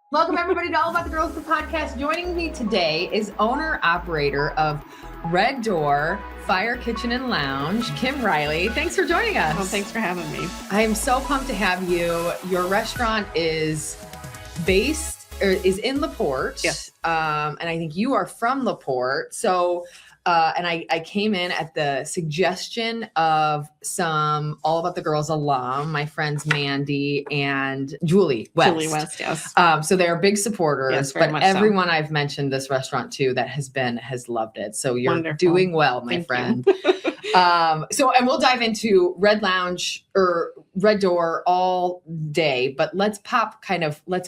Welcome everybody to All About the Girls, the podcast. Joining me today is owner-operator of Red Door Fire Kitchen and Lounge, Kim Riley. Thanks for joining us. Well, thanks for having me. I am so pumped to have you. Your restaurant is in La Porte. Yes. And I think you are from La Porte. So, and I came in at the suggestion of some All About the Girls alum, my friends Mandy and Julie West. Julie West, yes. So they're big supporters, yes, very but much everyone I've mentioned this restaurant to that has loved it. So you're Wonderful. Doing well, my Thank friend. And we'll dive into Red Lounge or Red Door all day, but let's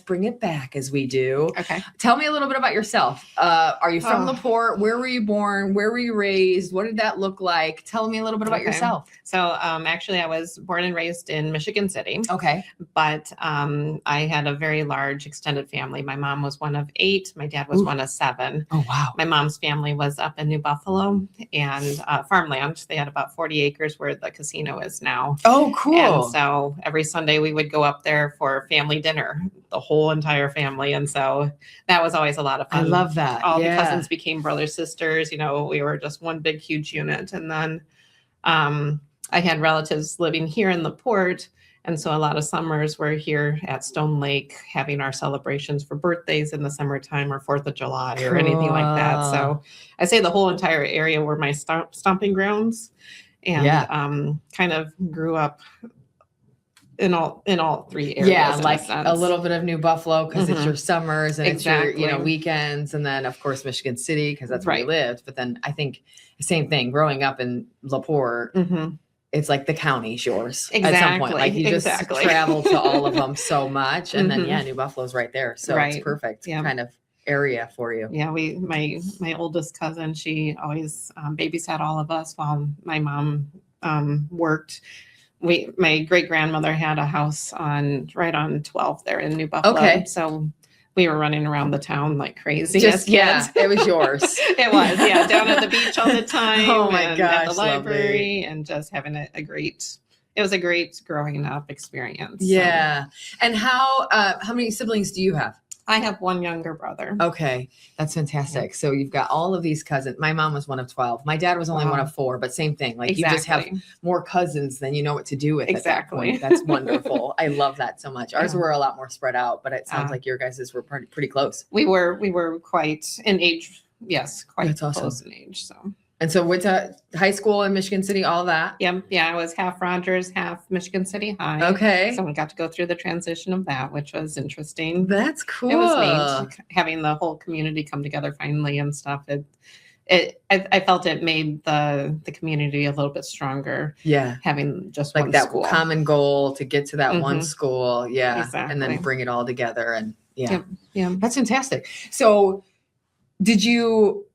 bring it back as we do. Okay. Tell me a little bit about yourself. Are you from La Porte? Where were you born? Where were you raised? What did that look like? Tell me a little bit about yourself. So actually I was born and raised in Michigan City. Okay. But I had a very large extended family. My mom was one of 8. My dad was one of 7. Oh, wow. My mom's family was up in New Buffalo and farmland. They had about 40 acres where the casino is now. Oh, cool. And so every Sunday we would go up there for family dinner, the whole entire family. And so that was always a lot of fun. I love that. All the cousins became brothers, sisters. We were just one big, huge unit. And then I had relatives living here in the Port. And so a lot of summers we're here at Stone Lake having our celebrations for birthdays in the summertime or 4th of July or anything like that. So I say the whole entire area were my stomping grounds, and kind of grew up in all 3 areas. Yeah, like a little bit of New Buffalo because it's your summers and Exactly. it's your weekends, and then of course Michigan City because that's where you lived. But then I think the same thing growing up in La Porte. It's like the county's yours at some point. Like you just travel to all of them so much. And then, New Buffalo's right there. So it's perfect kind of area for you. Yeah. My oldest cousin, she always babysat all of us while my mom worked. My great grandmother had a house right on 12th there in New Buffalo. Okay. So we were running around the town like crazy. It was yours. It was, down at the beach all the time. Oh my gosh, at the library, and just having it was a great growing up experience. Yeah. So. And how many siblings do you have? I have one younger brother. Okay. That's fantastic. So you've got all of these cousins. My mom was one of 12. My dad was only one of 4, but same thing. Like you just have more cousins than you know what to do with at that point. That's wonderful. I love that so much. Ours were a lot more spread out, but it sounds like your guys's were pretty close. We were quite in age. Yes, quite close in age. So. And so went to high school in Michigan City, all that? Yeah, I was half Rogers, half Michigan City High. Okay. So we got to go through the transition of that, which was interesting. That's cool. It was neat having the whole community come together finally and stuff. I felt it made the community a little bit stronger. Yeah. Having just like one that school. Common goal to get to that one school. Yeah. Exactly. And then bring it all together. And yeah. That's fantastic. So did you...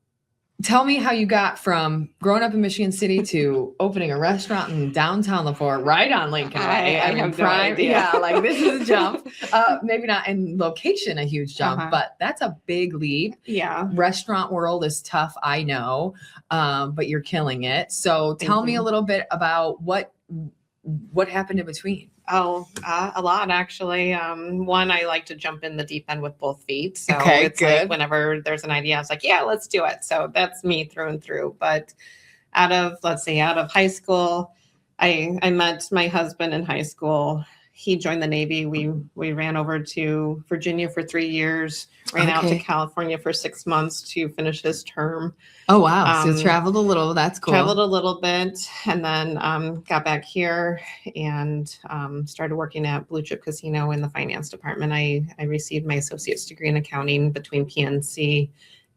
Tell me how you got from growing up in Michigan City to opening a restaurant in downtown La Porte, right on Lincoln Way. I have no idea. Yeah, like this is a jump. Maybe not in location, a huge jump, but that's a big leap. Yeah. Restaurant world is tough, I know, but you're killing it. So tell me a little bit about what happened in between. Oh, a lot actually. One, I like to jump in the deep end with both feet. So it's good. Like whenever there's an idea, I was like, yeah, let's do it. So that's me through and through. But out of high school, I met my husband in high school. He joined the Navy. We ran over to Virginia for 3 years, ran out to California for 6 months to finish his term. Oh, wow. So traveled a little. That's cool. Traveled a little bit and then got back here and started working at Blue Chip Casino in the finance department. I received my associate's degree in accounting between PNC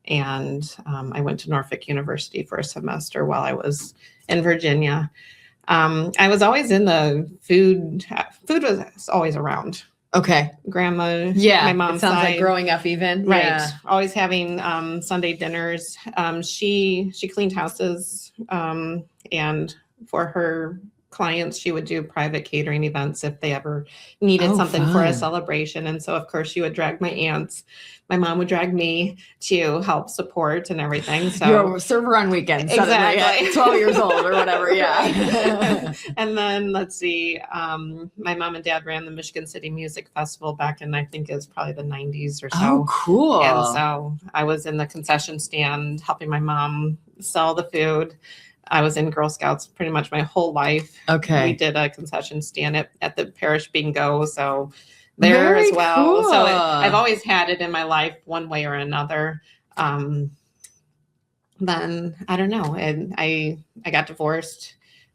and I went to Norfolk University for a semester while I was in Virginia. I was always in the food. Food was always around. Okay. Grandma. Yeah. My mom's it sounds side. like growing up even. Right. Yeah. Always having Sunday dinners. She cleaned houses and for her clients, she would do private catering events if they ever needed something for a celebration. And so, of course, she would drag my aunts. My mom would drag me to help support and everything. So you're a server on weekends, exactly. 12 years old or whatever. Yeah. And then let's see, my mom and dad ran the Michigan City Music Festival back in, I think it was probably the 90s or so. Oh, cool. And so I was in the concession stand helping my mom sell the food. I was in Girl Scouts pretty much my whole life. Okay. We did a concession stand at the parish bingo. So there as well. Cool. So I've always had it in my life one way or another. Then I don't know. And I got divorced.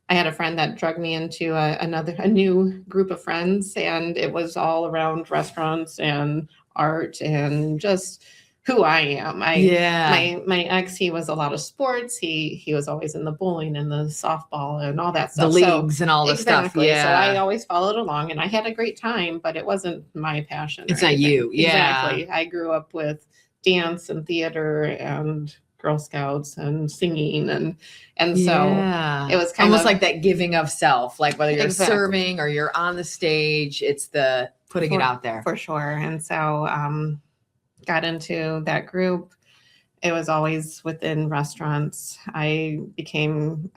I had a friend that drugged me into a new group of friends, and it was all around restaurants and art and just who I am. My ex, he was a lot of sports. He was always in the bowling and the softball and all that stuff. The leagues and all the stuff. Yeah. So I always followed along, and I had a great time, but it wasn't my passion. It's not you. Yeah. Exactly. I grew up with dance and theater and Girl Scouts and singing, and so it was kind almost of like that giving of self, like whether you're serving or you're on the stage, it's the putting it out there. For sure. And so got into that group. It was always within restaurants. I became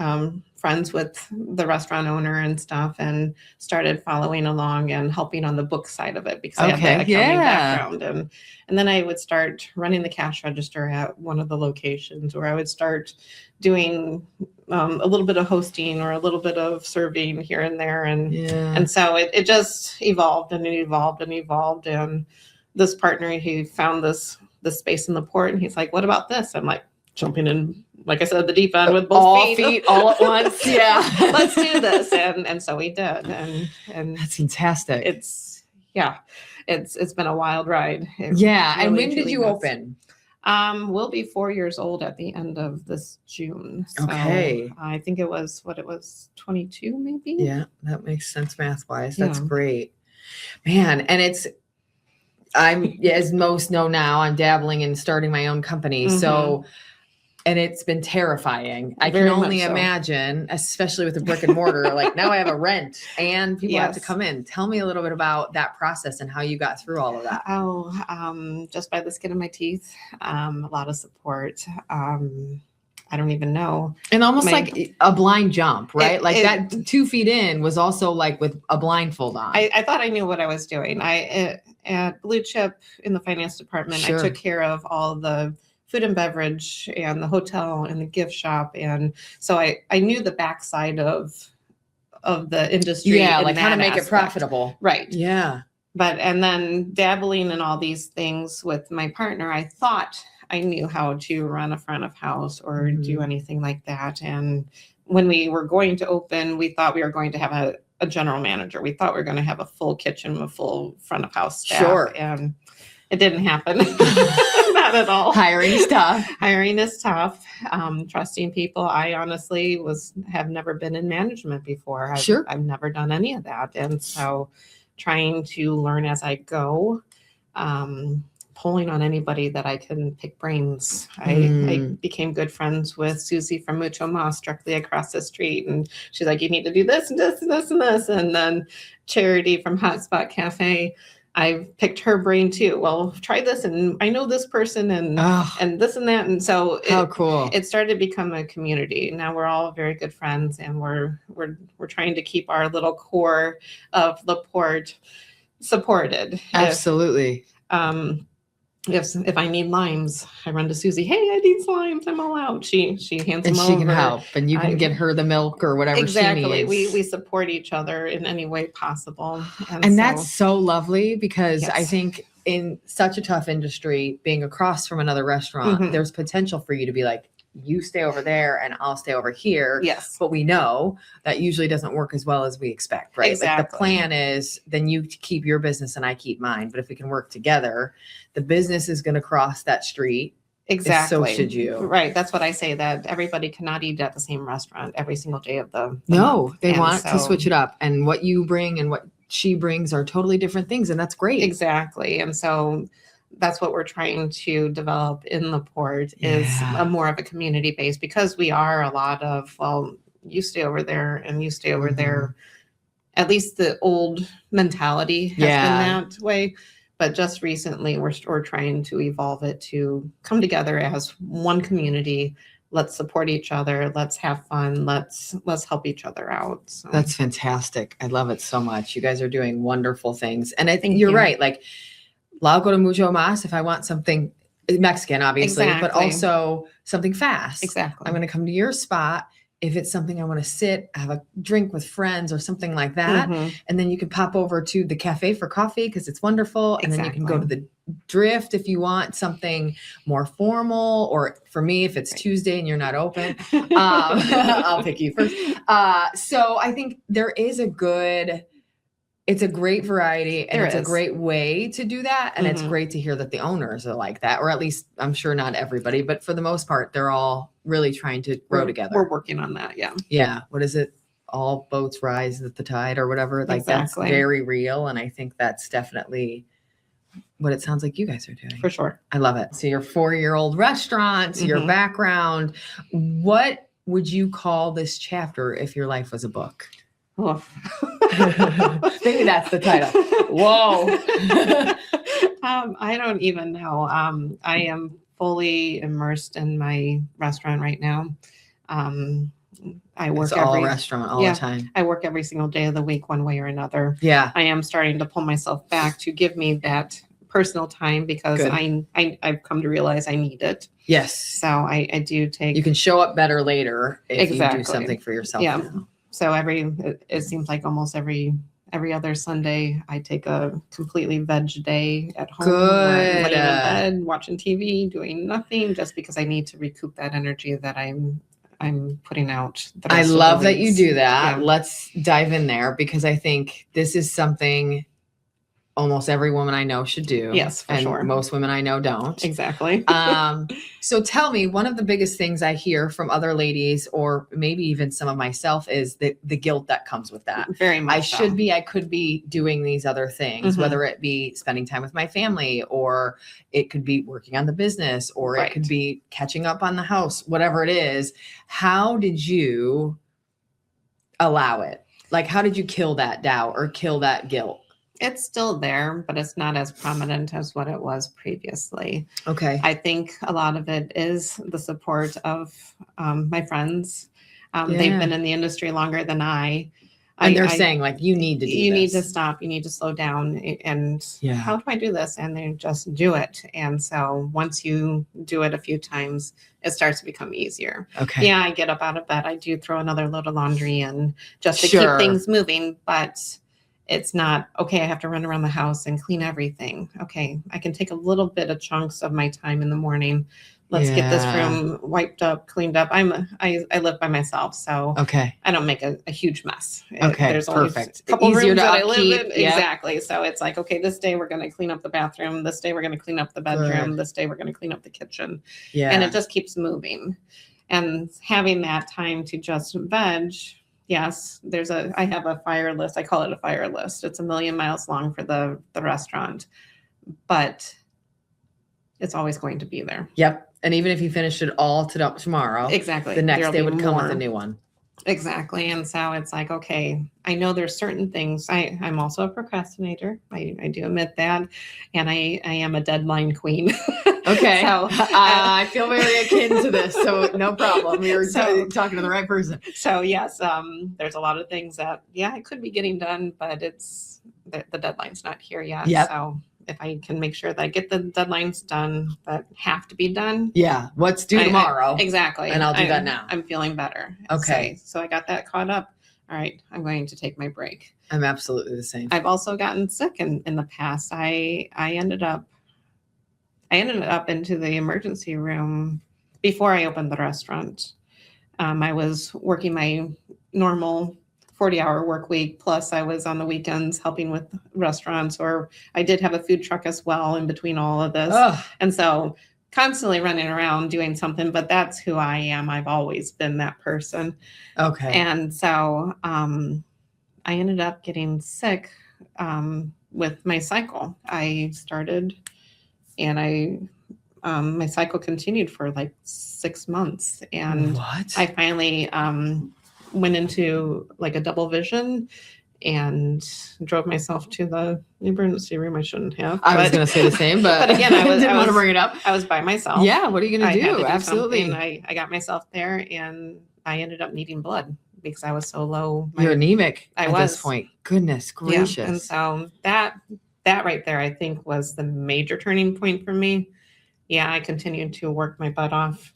friends with the restaurant owner and stuff, and started following along and helping on the book side of it because I had the accounting background. And then I would start running the cash register at one of the locations, or I would start doing a little bit of hosting or a little bit of serving here and there. And so it just evolved and it evolved and evolved. And this partner, he found this space in the port, and he's like, what about this? I'm like, jumping in, like I said, the deep end with both feet all at once. Yeah. Let's do this. And so we did. And that's fantastic. It's been a wild ride. Really, and when did you open? We'll be 4 years old at the end of this June. So okay. I think it was 22 maybe. Yeah, that makes sense math wise. That's great. Man, and I'm, as most know now, I'm dabbling in starting my own company. Mm-hmm. So, and it's been terrifying. I can only imagine, especially with the brick and mortar, like now I have a rent and people have to come in. Tell me a little bit about that process and how you got through all of that. Just by the skin of my teeth, a lot of support. I don't even know. And almost like a blind jump, right? That 2 feet in was also like with a blindfold on. I thought I knew what I was doing. At Blue Chip in the finance department, I took care of all the food and beverage and the hotel and the gift shop. And so I knew the backside of the industry. Yeah, like how to make it profitable. Right. Yeah. And then dabbling in all these things with my partner, I thought I knew how to run a front of house or do anything like that. And when we were going to open, we thought we were going to have a general manager. We thought we were going to have a full kitchen, a full front of house staff. Sure. And it didn't happen. Not at all. Hiring is tough. Hiring is tough. Trusting people. I honestly have never been in management before. I've never done any of that. And so trying to learn as I go, pulling on anybody that I can pick brains. I became good friends with Susie from Mucho Mas directly across the street. And she's like, you need to do this and this and this and this. And then Charity from Hotspot Cafe, I picked her brain too. Well, try this. And I know this person and this and that. And so it started to become a community. Now we're all very good friends, and we're trying to keep our little core of the port supported. Absolutely. If I need limes, I run to Susie. Hey, I need limes. I'm all out. She hands them over. And she can help, and you can get her the milk or whatever she needs. We support each other in any way possible. And that's so lovely because I think in such a tough industry, being across from another restaurant, there's potential for you to be like, you stay over there and I'll stay over here. Yes. But we know that usually doesn't work as well as we expect, right? Exactly. Like the plan is then you keep your business and I keep mine. But if we can work together, the business is going to cross that street. Exactly. So should you. Right. That's what I say, that everybody cannot eat at the same restaurant every single day of the No, month. They want to switch it up. And what you bring and what she brings are totally different things. And that's great. Exactly. And so that's what we're trying to develop in the port is a more of a community base, because we are a lot of, you stay over there and you stay over there. At least the old mentality has been that way. But just recently, we're trying to evolve it to come together as one community. Let's support each other. Let's have fun. Let's help each other out. So. That's fantastic. I love it so much. You guys are doing wonderful things. And I think you're right. Like, I'll go to Mucho Mas if I want something Mexican, obviously, but also something fast. Exactly. I'm going to come to your spot. If it's something I want to sit, have a drink with friends or something like that. And then you can pop over to the cafe for coffee because it's wonderful. And then you can go to the Drift if you want something more formal, or for me, if it's Tuesday and you're not open, I'll pick you first. So I think there is it's a great variety, and it's a great way to do that. And it's great to hear that the owners are like that, or at least I'm sure not everybody, but for the most part, they're all really trying to grow together. We're working on that. Yeah. Yeah. What is it? All boats rise at the tide or whatever. Like that's very real. And I think that's definitely what it sounds like you guys are doing. For sure. I love it. So your 4-year-old restaurant, your background, what would you call this chapter if your life was a book? Oh. Maybe that's the title. Whoa. I don't even know. I am fully immersed in my restaurant right now. I work restaurant all the time. I work every single day of the week, one way or another. Yeah. I am starting to pull myself back to give me that personal time because I've come to realize I need it. Yes. So I do take. You can show up better later if you do something for yourself. Yeah. Now. So it seems like almost every other Sunday, I take a completely veg day at home. Laying in bed, watching TV, doing nothing, just because I need to recoup that energy that I'm putting out. I love that you do that. Yeah. Let's dive in there because I think this is something almost every woman I know should do. Yes, for sure. Most women I know don't. Exactly. So tell me, one of the biggest things I hear from other ladies, or maybe even some of myself, is the guilt that comes with that. Very much. I could be doing these other things, whether it be spending time with my family, or it could be working on the business, or it could be catching up on the house, whatever it is. How did you allow it? Like, how did you kill that doubt or kill that guilt? It's still there, but it's not as prominent as what it was previously. Okay. I think a lot of it is the support of my friends. They've been in the industry longer than I. And they're saying, like, you need to do this. You need to stop. You need to slow down. And how do I do this? And they just do it. And so once you do it a few times, it starts to become easier. Okay. Yeah, I get up out of bed. I do throw another load of laundry in just to keep things moving. But it's not, okay, I have to run around the house and clean everything. Okay, I can take a little bit of chunks of my time in the morning. Let's get this room wiped up, cleaned up. I live by myself, so I don't make a huge mess. Okay, there's perfect. Only a couple Easier rooms to that upkeep. I live in. Exactly. So it's like, okay, this day we're going to clean up the bathroom. This day we're going to clean up the bedroom. This day we're going to clean up the kitchen. Yeah. And it just keeps moving. And having that time to just veg. Yes, I have a fire list. I call it a fire list. It's 1,000,000 miles long for the restaurant, but it's always going to be there. Yep. And even if you finished it all tomorrow, exactly, the next day would come with a new one. Exactly. And so it's like, okay, I know there's certain things. I'm also a procrastinator. I do admit that. And I am a deadline queen. Okay. So I feel very akin to this. So no problem. You're talking to the right person. So yes, there's a lot of things that, I could be getting done, but it's the deadline's not here yet. Yep. So if I can make sure that I get the deadlines done that have to be done. Yeah. What's due tomorrow. Exactly. And I'll do that now. I'm feeling better. Okay. So I got that caught up. All right. I'm going to take my break. I'm absolutely the same. I've also gotten sick in the past. I ended up into the emergency room before I opened the restaurant. I was working my normal 40-hour work week. Plus I was on the weekends helping with restaurants, or I did have a food truck as well in between all of this. Ugh. And so constantly running around doing something, but that's who I am. I've always been that person. Okay. And so I ended up getting sick with my cycle. I started and my cycle continued for like 6 months. And what? I finally went into like a double vision and drove myself to the emergency room. I shouldn't have. I was going to say the same, but again, I didn't want to bring it up. I was by myself. Yeah. What are you going to do? Do Absolutely. I got myself there, and I ended up needing blood because I was so low. You're anemic at this point. Goodness gracious. Yeah. And so that right there, I think, was the major turning point for me. Yeah, I continued to work my butt off.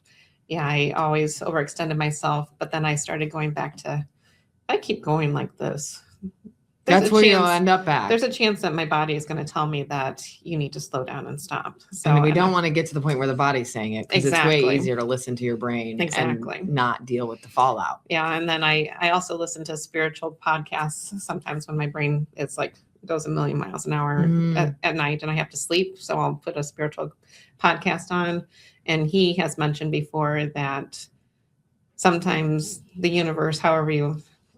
Yeah, I always overextended myself, but then I started going back to, I keep going like this. That's where you'll end up at. There's a chance that my body is going to tell me that you need to slow down and stop. So, and we don't want to get to the point where the body's saying it, because it's way easier to listen to your brain and not deal with the fallout. Yeah. And then I also listen to spiritual podcasts sometimes when my brain is like goes a million miles an hour at night and I have to sleep. So I'll put a spiritual podcast on. And he has mentioned before that sometimes the universe,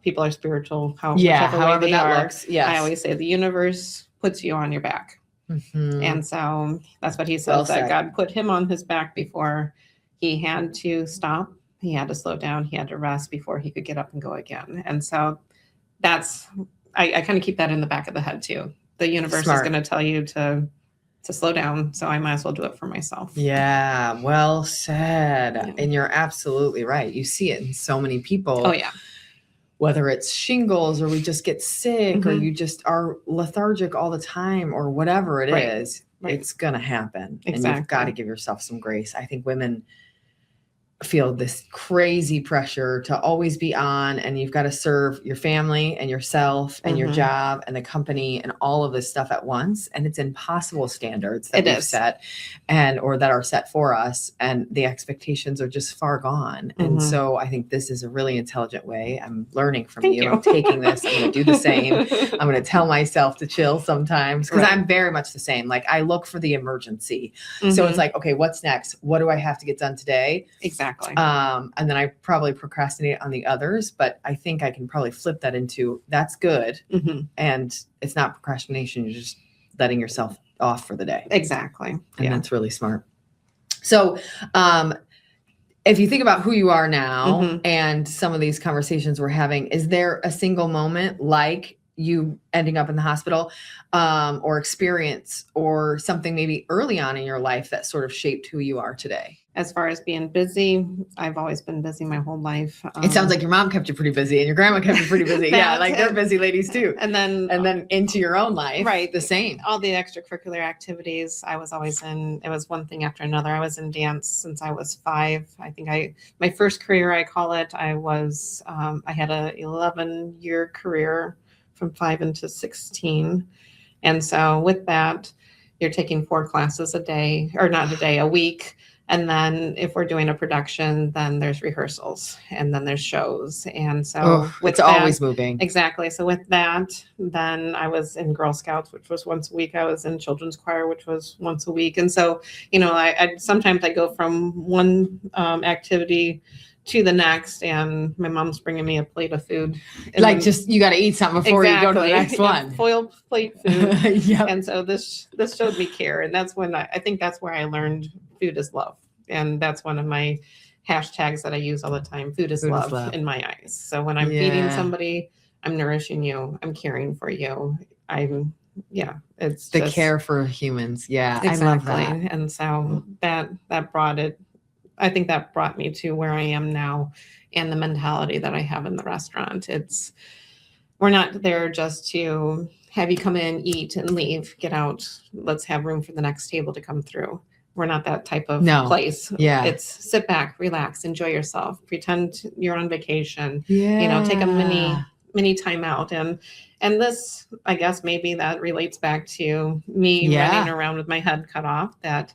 people are spiritual, however they are. Looks, yes. I always say the universe puts you on your back. Mm-hmm. And so that's what he says, that God put him on his back before he had to stop. He had to slow down. He had to rest before he could get up and go again. And so that's, I kind of keep that in the back of the head too. The universe is going to tell you to slow down. So I might as well do it for myself. Yeah. Well said. Yeah. And you're absolutely right. You see it in so many people. Oh yeah. Whether it's shingles or we just get sick or you just are lethargic all the time or whatever it is, it's going to happen. Exactly. And you've got to give yourself some grace. I think women feel this crazy pressure to always be on, and you've got to serve your family and yourself and your job and the company and all of this stuff at once. And it's impossible standards that we've set or that are set for us. And the expectations are just far gone. And so I think this is a really intelligent way. I'm learning from you. I'm taking this. I'm going to do the same. I'm going to tell myself to chill sometimes, because I'm very much the same. Like, I look for the emergency. So it's like, okay, what's next? What do I have to get done today? Exactly. And then I probably procrastinate on the others, but I think I can probably flip that into that's good. And it's not procrastination. You're just letting yourself off for the day. Exactly. And that's really smart. So, if you think about who you are now and some of these conversations we're having, is there a single moment like you ending up in the hospital, or experience or something maybe early on in your life that sort of shaped who you are today? As far as being busy, I've always been busy my whole life. It sounds like your mom kept you pretty busy and your grandma kept you pretty busy. Yeah, like they're busy ladies too. And then into your own life, the same. All the extracurricular activities I was always in. It was one thing after another. I was in dance since I was 5. I think my first career, I call it. I had a 11-year career from 5 into 16. And so with that, you're taking 4 classes a week. And then if we're doing a production, then there's rehearsals and then there's shows. And so it's always moving. Exactly. So with that, then I was in Girl Scouts, which was once a week. I was in children's choir, which was once a week. And so, I sometimes I go from one activity to the next, and my mom's bringing me a plate of food. And you got to eat something before you go to the next one. Foiled plate food. And so this showed me care. And that's when I think that's where I learned food is love. And that's one of my hashtags that I use all the time. Food is love in my eyes. So when I'm feeding somebody, I'm nourishing you. I'm caring for you. It's the care for humans. Yeah. Exactly. I love that. And so that brought it. I think that brought me to where I am now and the mentality that I have in the restaurant. We're not there just to have you come in, eat and leave, get out. Let's have room for the next table to come through. We're not that type of place. Yeah. It's sit back, relax, enjoy yourself, pretend you're on vacation, take a mini time out. And this, I guess maybe that relates back to me running around with my head cut off, that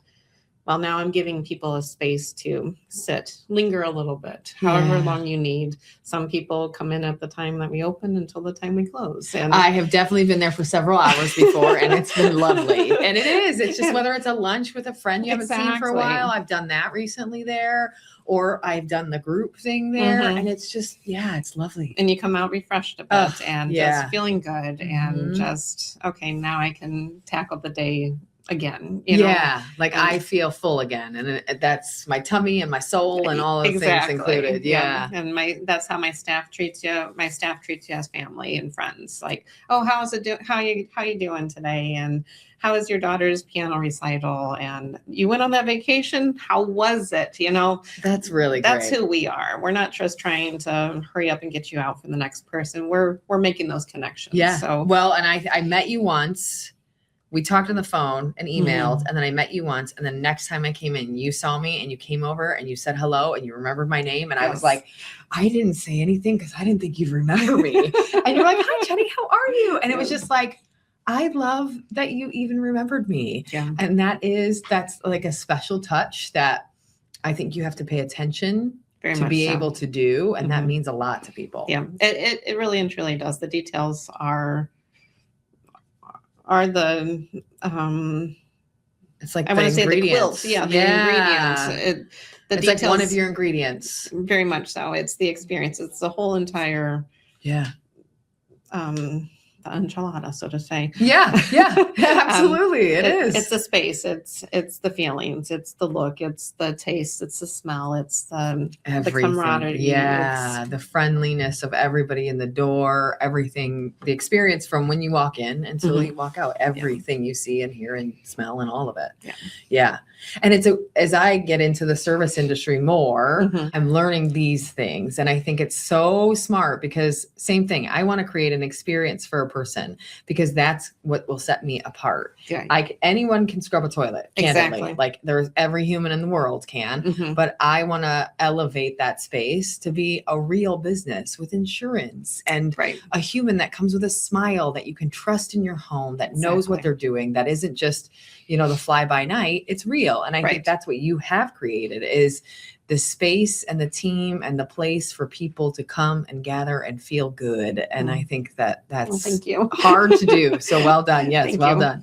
now I'm giving people a space to sit, linger a little bit, however long you need. Some people come in at the time that we open until the time we close. And I have definitely been there for several hours before, and it's been lovely. And it is. It's just whether it's a lunch with a friend you haven't seen for a while. I've done that recently there, or I've done the group thing there. And it's just, it's lovely. And you come out refreshed a bit and just feeling good and just, okay, now I can tackle the day again, you know? Yeah. Like I feel full again. And that's my tummy and my soul and all those things included. Yeah. And that's how my staff treats you. My staff treats you as family and friends. Like, oh, how you doing today? And how is your daughter's piano recital? And you went on that vacation? How was it? You know, that's really that's great. who we are. We're not just trying to hurry up and get you out for the next person. We're making those connections. Yeah. So well, and I met you once. We talked on the phone and emailed, and then I met you once. And the next time I came in, you saw me and you came over and you said hello and you remembered my name. And I was like, I didn't say anything because I didn't think you'd remember me. And you're like, hi, Jenny, how are you? And it was just like, I love that you even remembered me. Yeah. And that's like a special touch that I think you have to pay attention to be able to do. And that means a lot to people. Yeah, it really and truly does. The details are the it's like I want to say the quilts. Yeah, the ingredients. It's details, like one of your ingredients. Very much so. It's the experience. It's the whole entire the enchilada, so to say. Yeah, absolutely. It is. It's the space. It's the feelings. It's the look. It's the taste. It's the smell. It's the camaraderie. Yeah, the friendliness of everybody in the door. Everything. The experience from when you walk in until you walk out. Everything you see and hear and smell and all of it. Yeah. And as I get into the service industry more, I'm learning these things. And I think it's so smart because same thing. I want to create an experience for a person because that's what will set me apart. Anyone can scrub a toilet. Candidly. Like every human in the world can, but I want to elevate that space to be a real business with insurance and a human that comes with a smile that you can trust in your home, that knows what they're doing. That isn't just, the fly by night. It's real. And I think that's what you have created is the space and the team and the place for people to come and gather and feel good. And I think that's thank you. hard to do. So well done. Yes. Well done.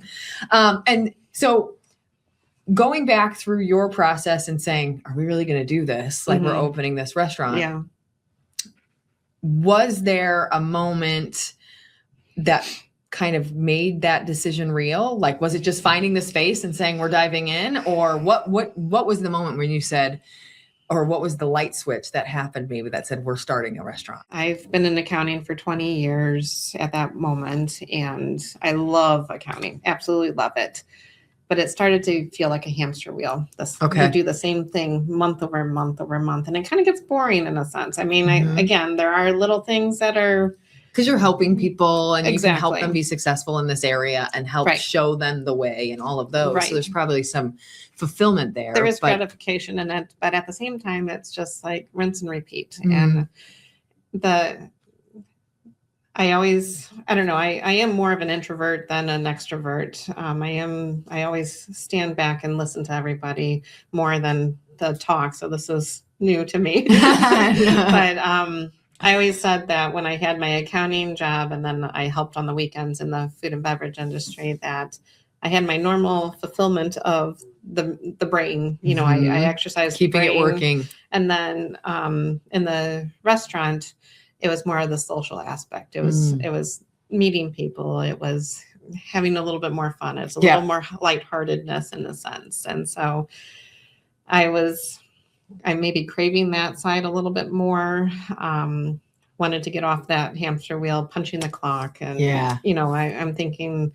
And so going back through your process and saying, are we really going to do this? Like we're opening this restaurant. Yeah. Was there a moment that kind of made that decision real? Like, was it just finding the space and saying we're diving in, or what was the moment when you said, or what was the light switch that happened maybe that said we're starting a restaurant? I've been in accounting for 20 years at that moment, and I love accounting. Absolutely love it. But it started to feel like a hamster wheel. You do the same thing month over month over month, and it kind of gets boring in a sense. I mean, again, there are little things that are because you're helping people and you can help them be successful in this area and help show them the way and all of those. So there's probably some fulfillment there. There is gratification in it, but at the same time, it's just like rinse and repeat. And I don't know, I am more of an introvert than an extrovert. I always stand back and listen to everybody more than the talk. So this is new to me. But I always said that when I had my accounting job and then I helped on the weekends in the food and beverage industry, that I had my normal fulfillment of the brain. I exercised keeping it working. And then in the restaurant, it was more of the social aspect. It was meeting people. It was having a little bit more fun. It's a little more lightheartedness in a sense. And so I may be craving that side a little bit more. Wanted to get off that hamster wheel, punching the clock. And, I'm thinking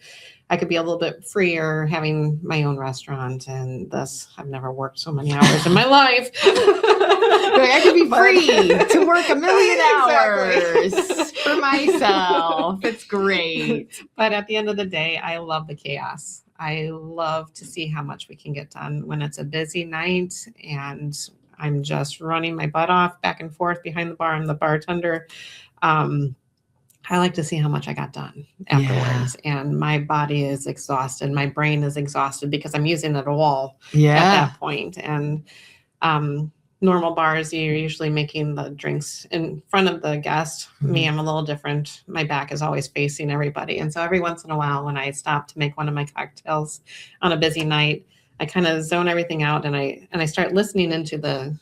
I could be a little bit freer having my own restaurant. And I've never worked so many hours in my life. I could be free to work 1 million hours for myself. It's great. But at the end of the day, I love the chaos. I love to see how much we can get done when it's a busy night and I'm just running my butt off back and forth behind the bar. I'm the bartender. I like to see how much I got done afterwards. And my body is exhausted. My brain is exhausted because I'm using it all at that point. And normal bars, you're usually making the drinks in front of the guest. Me, I'm a little different. My back is always facing everybody. And so every once in a while, when I stop to make one of my cocktails on a busy night, I kind of zone everything out and I start listening into the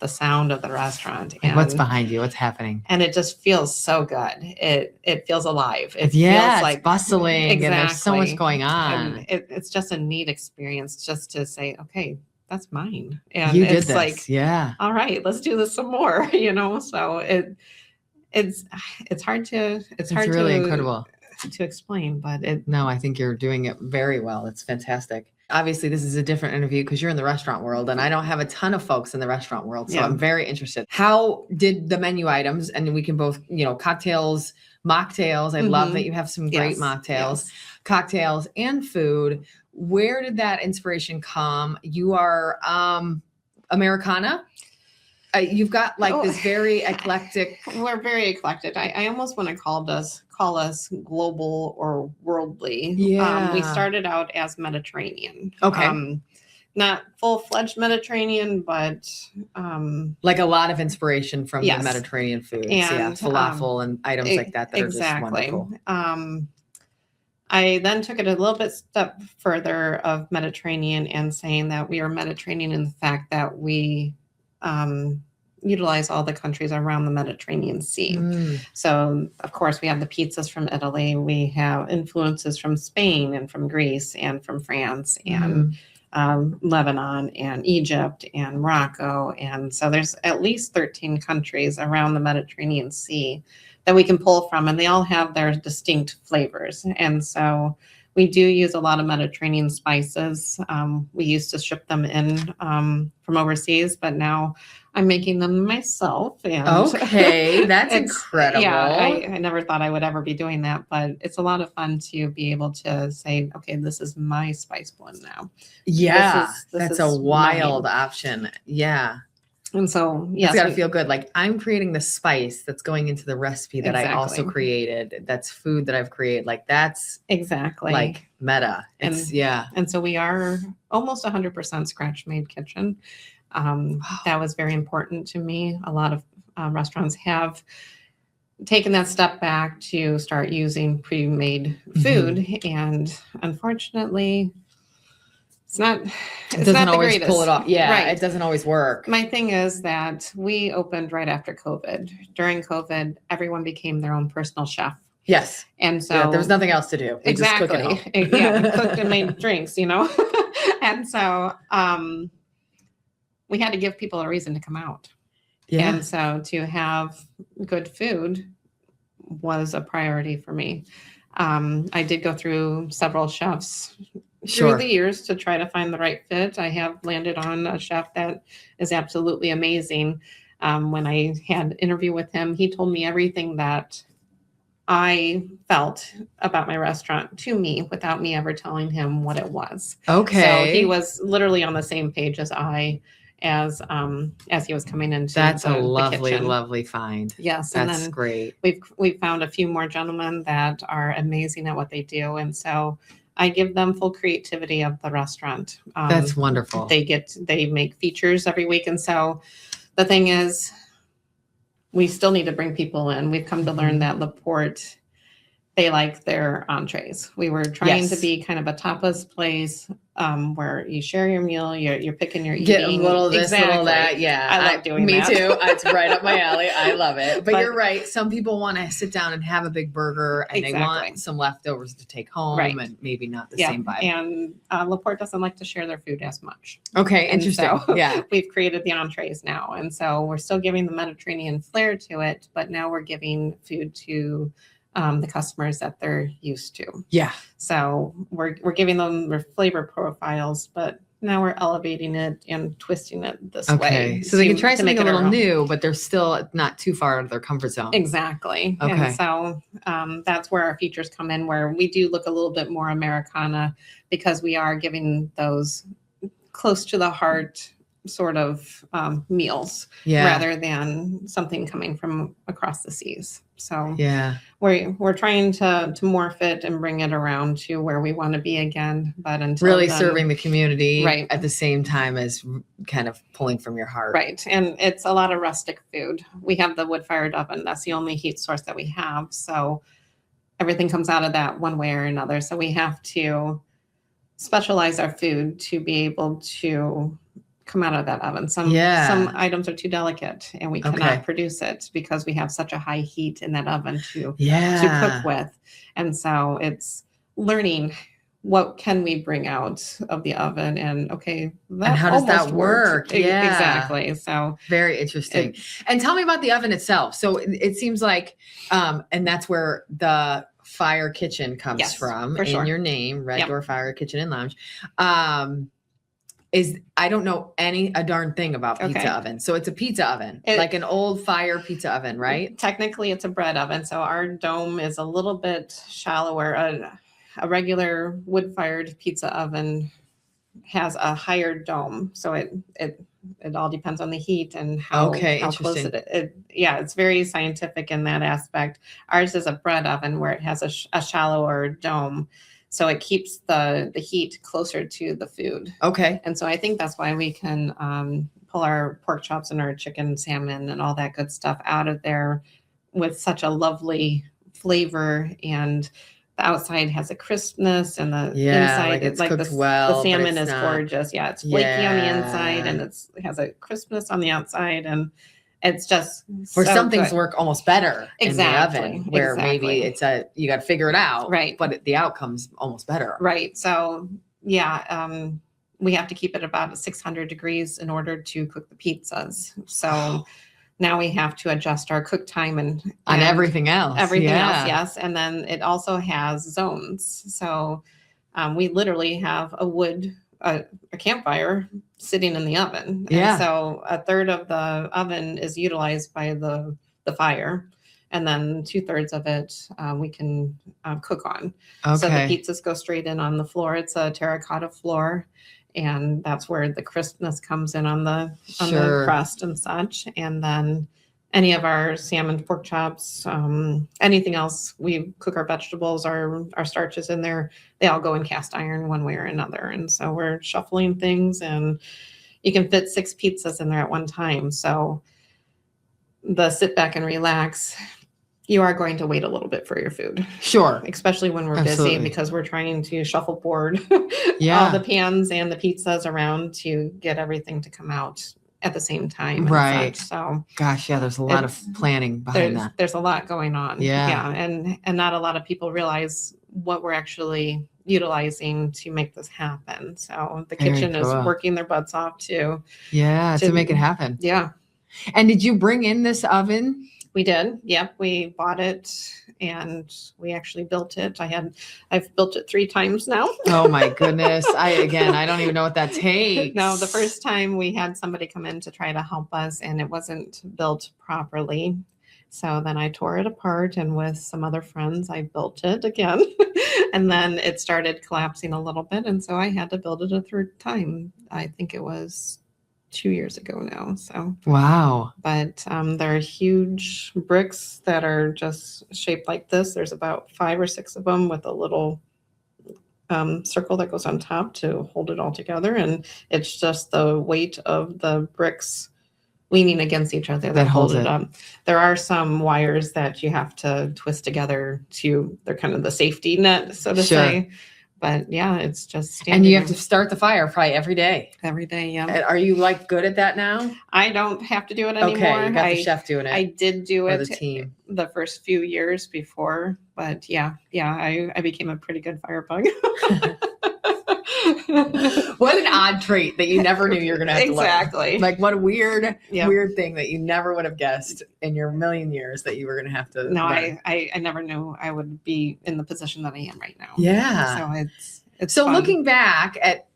the sound of the restaurant. And what's behind you? What's happening? And it just feels so good. It feels alive. It feels like it's bustling, and there's so much going on. And it's just a neat experience just to say, okay, that's mine. And you did it's this. like, yeah. All right, let's do this some more. So it's hard to really incredible to explain, but no, I think you're doing it very well. It's fantastic. Obviously, this is a different interview because you're in the restaurant world, and I don't have a ton of folks in the restaurant world, so I'm very interested. How did the menu items, and we can both, cocktails, mocktails. I love that you have some great mocktails, cocktails, and food. Where did that inspiration come? You are Americana. You've got this very eclectic. We're very eclectic. I almost want to call us global or worldly. Yeah. We started out as Mediterranean. Okay. Not full-fledged Mediterranean, but a lot of inspiration from the Mediterranean foods. And falafel and items like that are just wonderful. I then took it a little bit step further of Mediterranean and saying that we are Mediterranean in the fact that we utilize all the countries around the Mediterranean Sea. So, of course, we have the pizzas from Italy. We have influences from Spain and from Greece and from France and Lebanon and Egypt and Morocco. And so there's at least 13 countries around the Mediterranean Sea that we can pull from, and they all have their distinct flavors. And so we do use a lot of Mediterranean spices. We used to ship them in from overseas, but now I'm making them myself. And okay, that's incredible. Yeah, I never thought I would ever be doing that, but it's a lot of fun to be able to say, okay, this is my spice blend now. Yeah, that's a wild option. Yeah. And so, yes, it's got to feel good. Like I'm creating the spice that's going into the recipe that I also created. That's food that I've created. Like that's exactly like meta. It's And so we are almost 100% scratch made kitchen. That was very important to me. A lot of restaurants have taken that step back to start using pre-made food. And unfortunately, it doesn't always pull it off. Yeah, right. It doesn't always work. My thing is that we opened right after COVID. During COVID, everyone became their own personal chef. Yes. And so there was nothing else to do. We just cook at home. We cooked and made drinks, And so we had to give people a reason to come out. Yeah. And so to have good food was a priority for me. I did go through several chefs through the years to try to find the right fit. I have landed on a chef that is absolutely amazing. When I had an interview with him, he told me everything that I felt about my restaurant to me without me ever telling him what it was. Okay. So he was literally on the same page as as he was coming into that's the lovely find. Yes. That's and then great. We've found a few more gentlemen that are amazing at what they do. And so I give them full creativity of the restaurant. That's wonderful. They make features every week. And so the thing is, we still need to bring people in. We've come to learn that Porte, they like their entrees. We were trying to be kind of a tapas place where you share your meal, you're picking your eating. Get a little this, little that. Yeah. I love doing that. Me too. It's right up my alley. I love it. But you're right. Some people want to sit down and have a big burger and they want some leftovers to take home and maybe not the same vibe. And Porte doesn't like to share their food as much. Okay. Interesting. So we've created the entrees now. And so we're still giving the Mediterranean flair to it, but now we're giving food to the customers that they're used to. Yeah. So we're giving them their flavor profiles, but now we're elevating it and twisting it this way. So they can try something a little new, but they're still not too far out of their comfort zone. Exactly. Okay. And so that's where our features come in, where we do look a little bit more Americana because we are giving those close to the heart sort of meals rather than something coming from across the seas. So we're trying to morph it and bring it around to where we want to be again. But until really then, serving the community at the same time as kind of pulling from your heart. Right. And it's a lot of rustic food. We have the wood-fired oven. That's the only heat source that we have. So everything comes out of that one way or another. So we have to specialize our food to be able to come out of that oven. Some items are too delicate and we cannot produce it because we have such a high heat in that oven to cook with. And so it's learning what can we bring out of the oven, and how does that work? Exactly. So very interesting. And tell me about the oven itself. So it seems like, and that's where the Fire Kitchen comes from in your name, Red Door Fire Kitchen and Lounge. I don't know a darn thing about pizza oven. So it's a pizza oven, like an old fire pizza oven, right? Technically it's a bread oven. So our dome is a little bit shallower. A regular wood-fired pizza oven has a higher dome. So it all depends on the heat and how close it's very scientific in that aspect. Ours is a bread oven where it has a shallower dome. So it keeps the heat closer to the food. Okay. And so I think that's why we can pull our pork chops and our chicken, salmon, and all that good stuff out of there with such a lovely flavor. And the outside has a crispness, and the inside, like it's cooked well. The salmon is gorgeous. Yeah, it's flaky on the inside, and it has a crispness on the outside, and it's just where some things work almost better in the oven, where maybe it's you got to figure it out, right? But the outcome's almost better, right? So we have to keep it about 600 degrees in order to cook the pizzas. So now we have to adjust our cook time and everything else. Yes. And then it also has zones. So we literally have a campfire sitting in the oven. Yeah. And so a third of the oven is utilized by the fire. And then 2/3 of it we can cook on. So the pizzas go straight in on the floor. It's a terracotta floor. And that's where the crispness comes in on the crust and such. And then any of our salmon, pork chops, anything else, we cook our vegetables, our starches in there. They all go in cast iron one way or another. And so we're shuffling things, and you can fit 6 pizzas in there at one time. So the sit back and relax, you are going to wait a little bit for your food. Sure. Especially when we're busy, because we're trying to shuffleboard all the pans and the pizzas around to get everything to come out at the same time. Right. So gosh, there's a lot of planning behind that. There's a lot going on. Yeah. And not a lot of people realize what we're actually utilizing to make this happen. So the kitchen is working their butts off to make it happen. Yeah. And did you bring in this oven? We did. Yep. We bought it and we actually built it. I've built it 3 times now. Oh my goodness. I don't even know what that takes. No, the first time we had somebody come in to try to help us, and it wasn't built properly. So then I tore it apart, and with some other friends, I built it again. And then it started collapsing a little bit. And so I had to build it a 3rd time. I think it was 2 years ago now. So wow. But they're huge bricks that are just shaped like this. There's about 5 or 6 of them with a little circle that goes on top to hold it all together. And it's just the weight of the bricks leaning against each other that hold it up. There are some wires that you have to twist together they're kind of the safety net, so to say. But yeah, it's just and you have to start the fire probably every day. Every day, yeah. Are you good at that now? I don't have to do it anymore. Okay, you got the chef doing it. I did do it the team the first few years before, but I became a pretty good firebug. What an odd trait that you never knew you were going to have to learn. Exactly. Like what a weird thing that you never would have guessed in your million years that you were going to have to No, learn. I never knew I would be in the position that I am right now. Yeah. So it's so fun. Looking back at,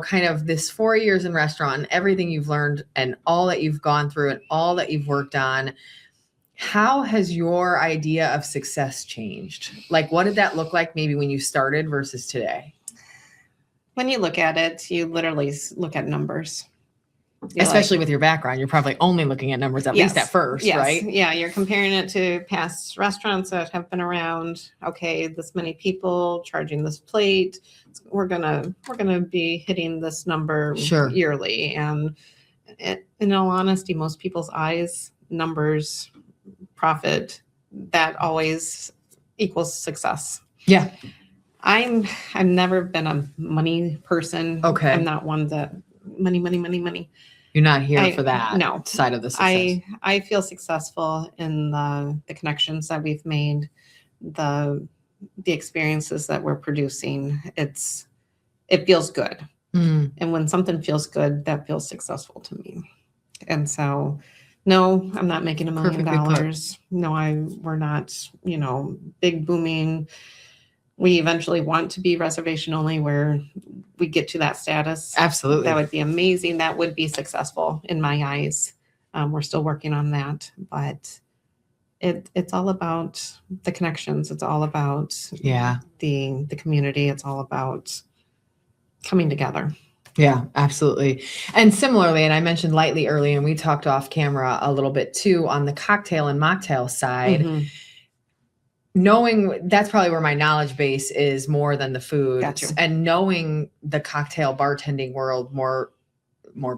kind of this 4 years in restaurant and everything you've learned and all that you've gone through and all that you've worked on, how has your idea of success changed? Like, what did that look like maybe when you started versus today? When you look at it, you literally look at numbers. Especially with your background, you're probably only looking at numbers at least at first, right? Yeah, you're comparing it to past restaurants that have been around. Okay, this many people charging this plate. We're gonna be hitting this number yearly. And in all honesty, most people's eyes, numbers, profit, that always equals success. Yeah. I've never been a money person. Okay. I'm not one that money, money, money, money. You're not here for that no. side of the success. I feel successful in the connections that we've made, the experiences that we're producing. It feels good. And when something feels good, that feels successful to me. And so, no, I'm not making $1 million. No, we're not, big booming. We eventually want to be reservation only where we get to that status. Absolutely. That would be amazing. That would be successful in my eyes. We're still working on that, but it's all about the connections. It's all about the community. It's all about coming together. Yeah, absolutely. And similarly, and I mentioned lightly earlier, and we talked off camera a little bit too, on the cocktail and mocktail side, knowing that's probably where my knowledge base is more than the food. And knowing the cocktail bartending world more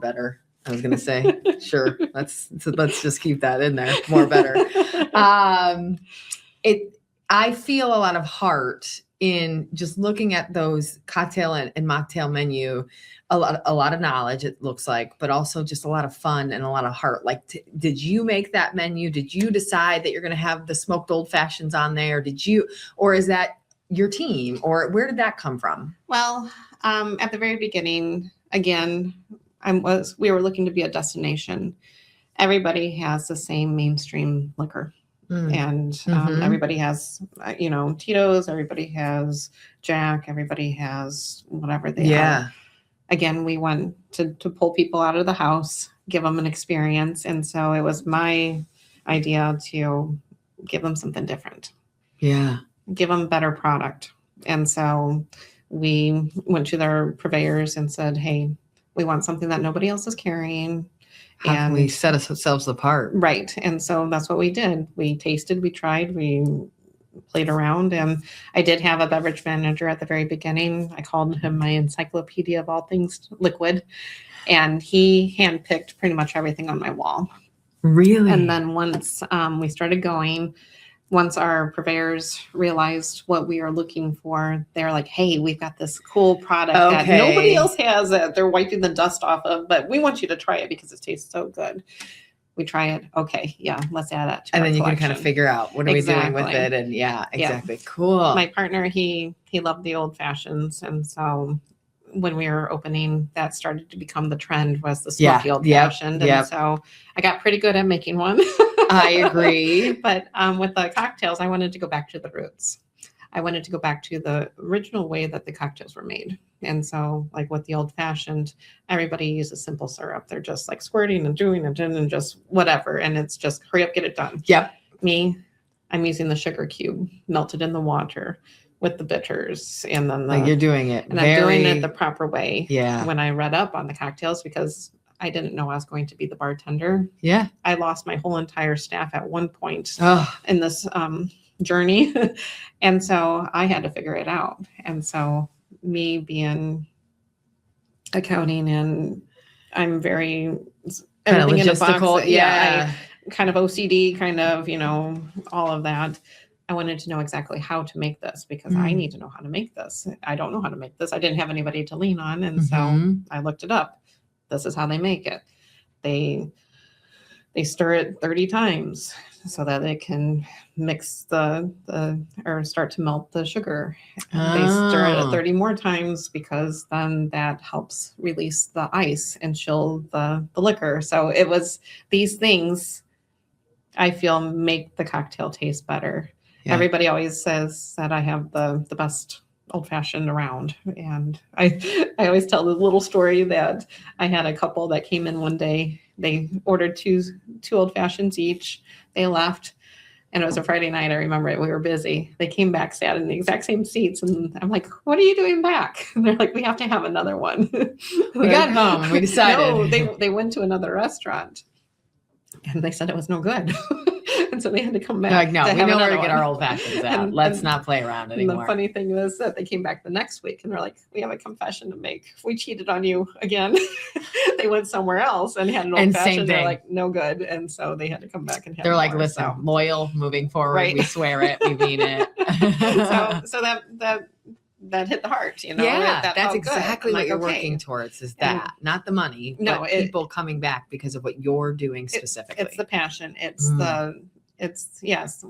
better. I was going to say, sure. Let's just keep that in there. More better. I feel a lot of heart in just looking at those cocktail and mocktail menu, a lot of knowledge, it looks like, but also just a lot of fun and a lot of heart. Like, did you make that menu? Did you decide that you're going to have the smoked old fashions on there? Or is that your team, or where did that come from? Well, at the very beginning, again, we were looking to be a destination. Everybody has the same mainstream liquor. And everybody has, Tito's, everybody has Jack, everybody has whatever they are. Again, we want to pull people out of the house, give them an experience. And so it was my idea to give them something different. Yeah. Give them better product. And so we went to their purveyors and said, hey, we want something that nobody else is carrying. How can we set ourselves apart? Right. And so that's what we did. We tasted, we tried, we played around. And I did have a beverage manager at the very beginning. I called him my encyclopedia of all things liquid. And he handpicked pretty much everything on my wall. Really? And then once we started going, once our purveyors realized what we are looking for, they're like, hey, we've got this cool product that nobody else has that they're wiping the dust off of, but we want you to try it because it tastes so good. We try it. Okay. Yeah. Let's add that to and our then you collection. Can kind of figure out what are we doing with it. And exactly. Cool. My partner, he loved the old fashions. And so when we were opening, that started to become the trend, was the smoky old fashioned. And so I got pretty good at making one. I agree. But with the cocktails, I wanted to go back to the roots. I wanted to go back to the original way that the cocktails were made. And so like with the old fashioned, everybody uses simple syrup. They're just like squirting and doing it and just whatever. And it's just hurry up, get it done. Yep. Me, I'm using the sugar cube melted in the water with the bitters. And then you're doing it. And I'm doing it the proper way. Yeah. When I read up on the cocktails, because I didn't know I was going to be the bartender. Yeah. I lost my whole entire staff at one point in this journey. And so I had to figure it out. And so me being accounting, and I'm very everything in the box. Yeah. Kind of OCD, kind of, all of that. I wanted to know exactly how to make this, because I need to know how to make this. I don't know how to make this. I didn't have anybody to lean on. And so I looked it up. This is how they make it. They stir it 30 times so that it can mix or start to melt the sugar. They stir it 30 more times because then that helps release the ice and chill the liquor. So it was these things I feel make the cocktail taste better. Yeah. Everybody always says that I have the best old fashioned around. And I always tell the little story that I had a couple that came in one day. They ordered two old fashions each. They left, and it was a Friday night. I remember it. We were busy. They came back, sat in the exact same seats. And I'm like, what are you doing back? And they're like, we have to have another one. We got home and we decided. No, they went to another restaurant, and they said it was no good. And so they had to come back. Like, no, we know where to get our old fashions at. Let's not play around anymore. And the funny thing was that they came back the next week and they're like, we have a confession to make. We cheated on you again. They went somewhere else and had an old fashioned. They're like, no good. And so they had to come back and have. They're like, listen, loyal moving forward. Right. We swear it. We mean it. so that that hit the heart, Yeah, that that's felt exactly good. what Like, you're okay. working towards is that, not the money, No, but people coming back because of what you're doing specifically. It's the passion. Yes,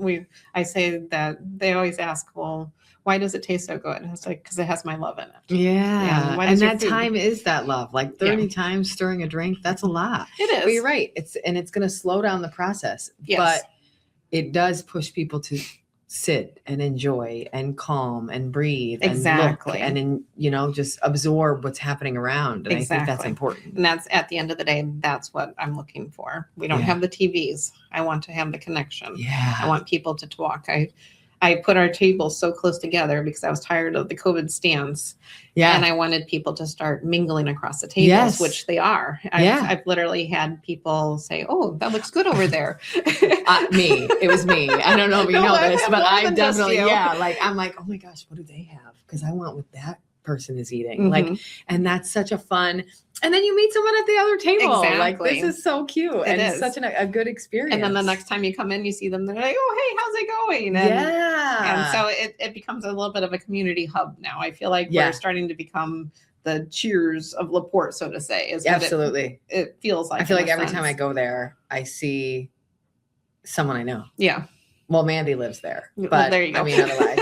I say that they always ask, well, why does it taste so good? And it's like, because it has my love in it. Yeah. Why And does your that food- time is that love. Like 30 times stirring a drink, that's a lot. It is. But you're right. It's going to slow down the process. Yes. But it does push people to sit and enjoy and calm and breathe Exactly. and look and just absorb what's happening around. And I think that's important. And that's, at the end of the day, that's what I'm looking for. We don't have the TVs. I want to have the connection. Yeah. I want people to talk. I put our tables so close together because I was tired of the COVID stance. Yeah. And I wanted people to start mingling across the tables, which they are. I've literally had people say, oh, that looks good over there. It was me. I don't know if you know this, but I definitely, like, I'm like, oh my gosh, what do they have? Because I want what that person is eating. Like, and that's such a fun, and then you meet someone at the other table. Exactly. Like, this is so cute. It's such a good experience. And then the next time you come in, you see them, they're like, oh, hey, how's it going? And so it becomes a little bit of a community hub now. I feel like we're starting to become the Cheers of LaPorte, so to say. Absolutely. It feels like. I feel like every time I go there, I see someone I know. Yeah. Well, Mandy lives there, but well, there you go. I mean, otherwise.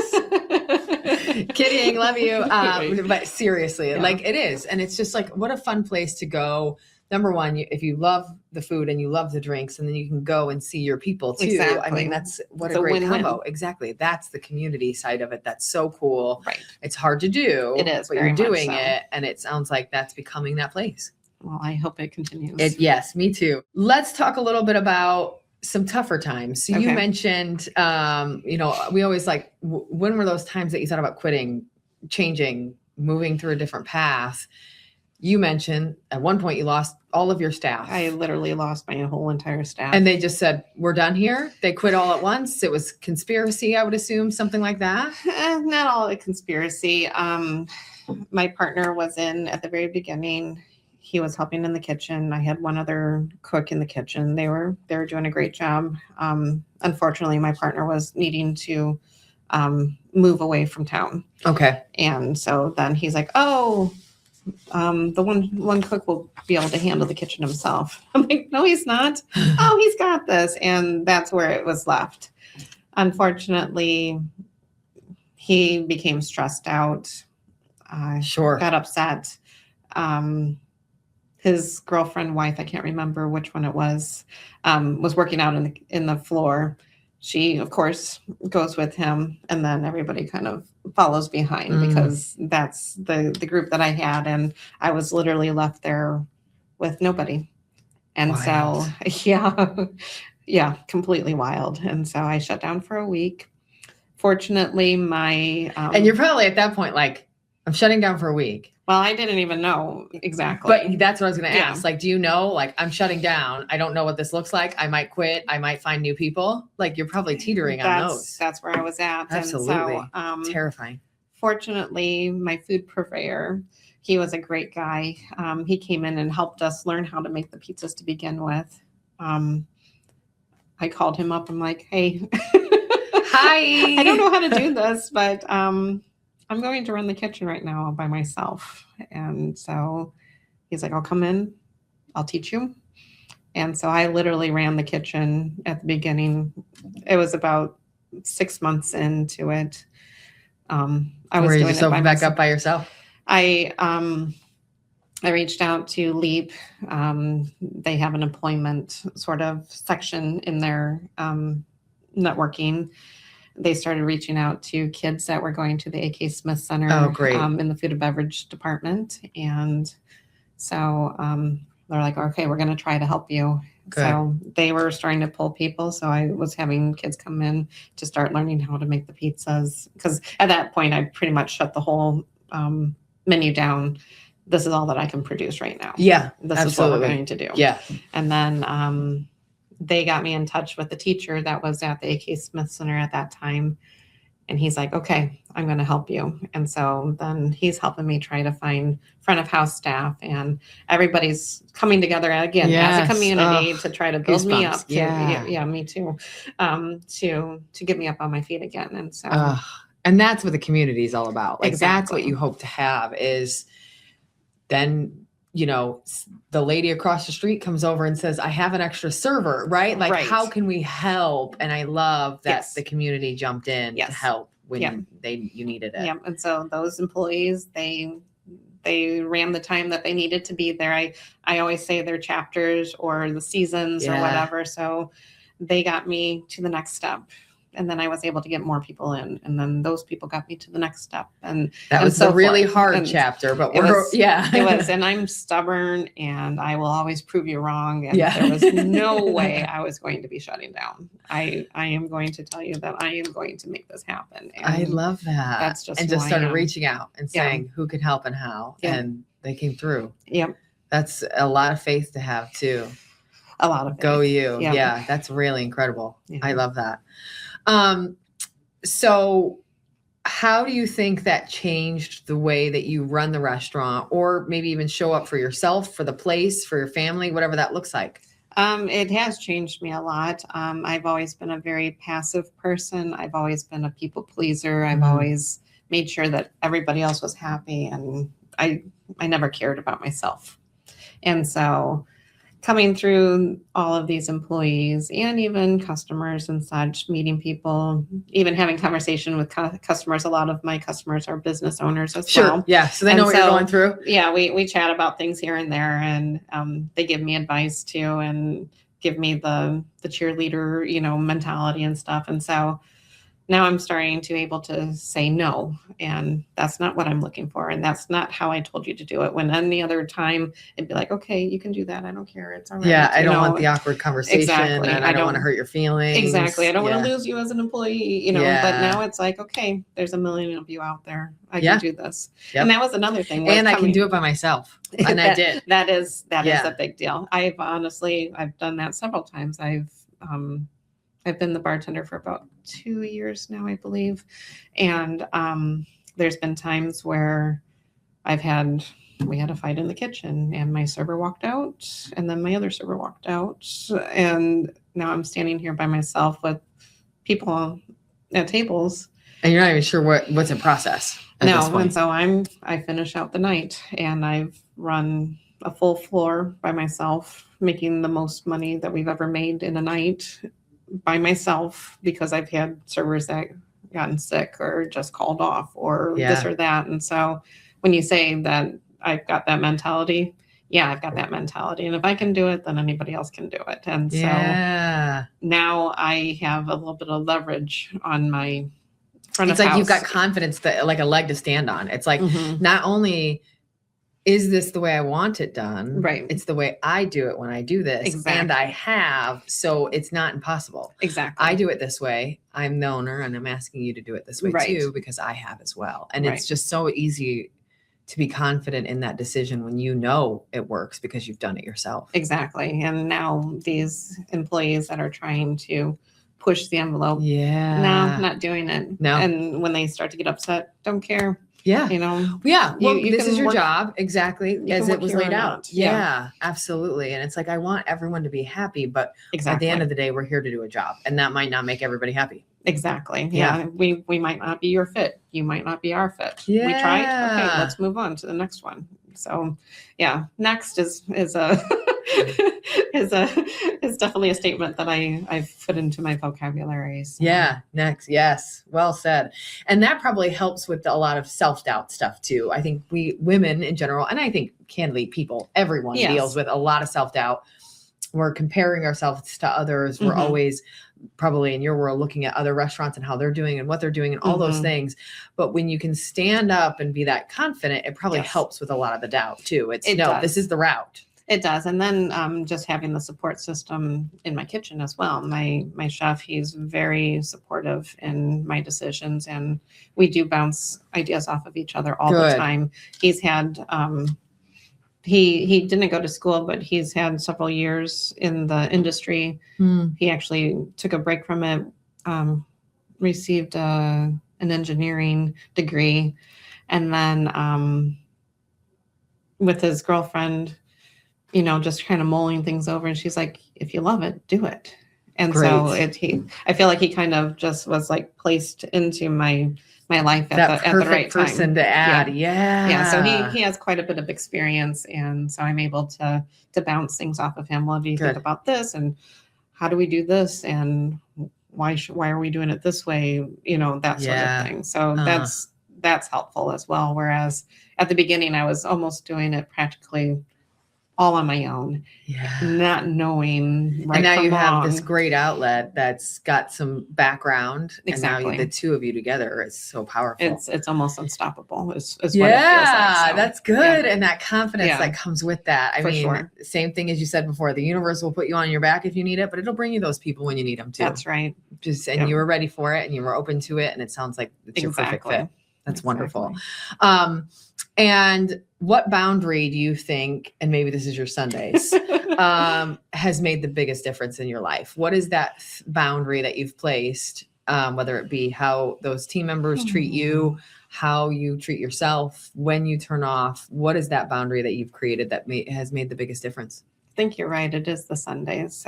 Kidding, love you. But seriously, like it is. And it's just like, what a fun place to go. Number one, if you love the food and you love the drinks, and then you can go and see your people too. Exactly. I mean, that's what a great combo. Exactly. That's the community side of it. That's so cool. Right. It's hard to do. It is, but you're doing it. And it sounds like that's becoming that place. Well, I hope it continues. Yes, me too. Let's talk a little bit about some tougher times. So you mentioned, we always like, when were those times that you thought about quitting, changing, moving through a different path? You mentioned at one point you lost all of your staff. I literally lost my whole entire staff. And they just said, we're done here. They quit all at once. It was conspiracy, I would assume, something like that. Not all a conspiracy. My partner was in at the very beginning. He was helping in the kitchen. I had one other cook in the kitchen. They were doing a great job. Unfortunately, my partner was needing to move away from town. Okay. And so then he's like, oh, the one cook will be able to handle the kitchen himself. I'm like, no, he's not. Oh, he's got this. And that's where it was left. Unfortunately, he became stressed out. Got upset. His girlfriend, wife, I can't remember which one it was working out in the floor. She, of course, goes with him, and then everybody kind of follows behind because that's the group that I had, and I was literally left there with nobody. And wild. So, completely wild. And so I shut down for a week. Fortunately, and you're probably at that point like, I'm shutting down for a week. Well, I didn't even know exactly. But that's what I was going to ask. Like, do you know, like, I'm shutting down. I don't know what this looks like. I might quit. I might find new people. Like, you're probably teetering on those. That's where I was at. Absolutely. And so, terrifying. Fortunately, my food purveyor, he was a great guy. He came in and helped us learn how to make the pizzas to begin with. I called him up. I'm like, hey. Hi. I don't know how to do this, but I'm going to run the kitchen right now by myself. And so he's like, I'll come in, I'll teach you. And so I literally ran the kitchen at the beginning. It was about 6 months into it. I was doing it by back up by yourself. I reached out to Leap. They have an employment sort of section in their networking. They started reaching out to kids that were going to the AK Smith Center in the food and beverage department. And so they're like, okay, we're going to try to help you. Good. So they were starting to pull people. So I was having kids come in to start learning how to make the pizzas. Because at that point, I pretty much shut the whole menu down. This is all that I can produce right now. Yeah, this is what we're going to do. Yeah. And then they got me in touch with the teacher that was at the AK Smith Center at that time. And he's like, okay, I'm going to help you. And so then he's helping me try to find front of house staff, and everybody's coming together again as a community to try to build me up. Me too. To get me up on my feet again. And so And that's what the community is all about. Like, that's what Exactly. you hope to have is then, you know, the lady across the street comes over and says, I have an extra server, right? Like, Right. how can we help? And I love that Yes. the community jumped in Yes. to help when Yep. you needed it. Yeah. And so those employees, they ran the time that they needed to be there. I always say their chapters or the seasons or Yeah. whatever. So they got me to the next step. And then I was able to get more people in. And then those people got me to the next step. And That was so a really forth. hard And chapter, but it was, yeah. it was, and I'm stubborn and I will always prove you wrong. And Yeah. there was no way I was going to be shutting down. I am going to tell you that I am going to make this happen. And I love that. that's just and who just I started am. reaching out and saying who can help and how. Yeah. And they came through. Yep. That's a lot of faith to have too. A lot of faith. Go you. Yeah. Yeah. That's really incredible. Yeah. I love that. So how do you think that changed the way that you run the restaurant, or maybe even show up for yourself, for the place, for your family, whatever that looks like? It has changed me a lot. I've always been a very passive person. I've always been a people pleaser. I've always made sure that everybody else was happy, and I never cared about myself. And so coming through all of these employees and even customers and such, meeting people, even having conversation with customers. A lot of my customers are business owners as well. Yeah. So they know what you're going through. Yeah. We chat about things here and there, and they give me advice too, and give me the cheerleader, mentality and stuff. And so now I'm starting to able to say no, and that's not what I'm looking for. And that's not how I told you to do it. When any other time it'd be like, okay, you can do that. I don't care. It's all right. Yeah. I don't want the awkward conversation. Exactly. And I don't want to hurt your feelings. Exactly. I don't want to lose you as an employee, but now it's like, okay, there's a million of you out there. I can do this. Yep. And that was another thing. And I can do it by myself. And I did. That is a big deal. I've done that several times. I've been the bartender for about 2 years now, I believe. And there's been times where we had a fight in the kitchen, and my server walked out, and then my other server walked out. And now I'm standing here by myself with people at tables. And you're not even sure what's in process. No, and so I finish out the night, and I've run a full floor by myself, making the most money that we've ever made in a night by myself, because I've had servers that gotten sick or just called off or this or that. And so when you say that I've got that mentality, I've got that mentality. And if I can do it, then anybody else can do it. And so now I have a little bit of leverage on my front of house. It's like you've got confidence, that like a leg to stand on. It's like not only is this the way I want it done? Right. It's the way I do it when I do this. Exactly. And I have, so it's not impossible. Exactly. I do it this way. I'm the owner, and I'm asking you to do it this way too, because I have as well. And it's just so easy to be confident in that decision when you know it works because you've done it yourself. Exactly. And now these employees that are trying to push the envelope. Yeah. No, not doing it. No. And when they start to get upset, don't care. Yeah. Yeah. Well, this is your job. Exactly. As it was laid out. Yeah, absolutely. And it's like, I want everyone to be happy, but at the end of the day, we're here to do a job, and that might not make everybody happy. Exactly. Yeah. We might not be your fit. You might not be our fit. Yeah. We tried. Okay, let's move on to the next one. So next is a is definitely a statement that I've put into my vocabulary. So. Yeah. Next. Yes. Well said. And that probably helps with a lot of self-doubt stuff too. I think we women in general, and I think candidly people, everyone deals with a lot of self-doubt. We're comparing ourselves to others. We're always probably in your world looking at other restaurants and how they're doing and what they're doing and all those things. But when you can stand up and be that confident, it probably helps with a lot of the doubt too. This is the route. It does. And then just having the support system in my kitchen as well. My chef, he's very supportive in my decisions, and we do bounce ideas off of each other all the time. He's had, he didn't go to school, but he's had several years in the industry. He actually took a break from it, received an engineering degree, and then with his girlfriend, just kind of mulling things over. And she's like, if you love it, do it. And so I feel like he kind of just was like placed into my my life that at the right time. Person to add. Yeah. So he has quite a bit of experience, and so I'm able to bounce things off of him. Well, do you think about this, and how do we do this, and why are we doing it this way? That sort of thing. So that's helpful as well. Whereas at the beginning, I was almost doing it practically all on my own, not knowing right. And now from you wrong. have this great outlet that's got some background. Exactly. And now the two of you together is so powerful. It's almost unstoppable. Is what it feels like. So, that's good. And that confidence that comes with that. I mean, sure. Same thing as you said before, the universe will put you on your back if you need it, but it'll bring you those people when you need them too. That's right. And you were ready for it and you were open to it. And it sounds like it's your perfect fit. That's wonderful. And what boundary do you think, and maybe this is your Sundays, has made the biggest difference in your life? What is that boundary that you've placed, whether it be how those team members treat you, how you treat yourself, when you turn off? What is that boundary that you've created that has made the biggest difference? I think you're right. It is the Sundays.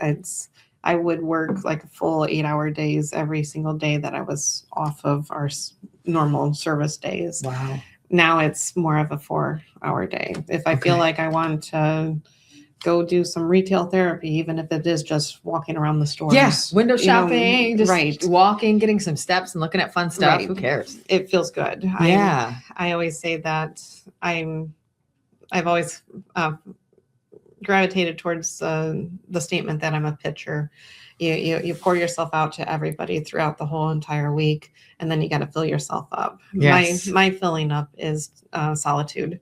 I would work like full 8-hour days every single day that I was off of our normal service days. Wow. Now it's more of a 4-hour day. If I feel like I want to go do some retail therapy, even if it is just walking around the stores. Yes, window shopping, just walking, getting some steps and looking at fun stuff. Who cares? It feels good. Yeah. I always say that I've always gravitated towards the statement that I'm a pitcher. You pour yourself out to everybody throughout the whole entire week, and then you got to fill yourself up. Yes. My filling up is solitude.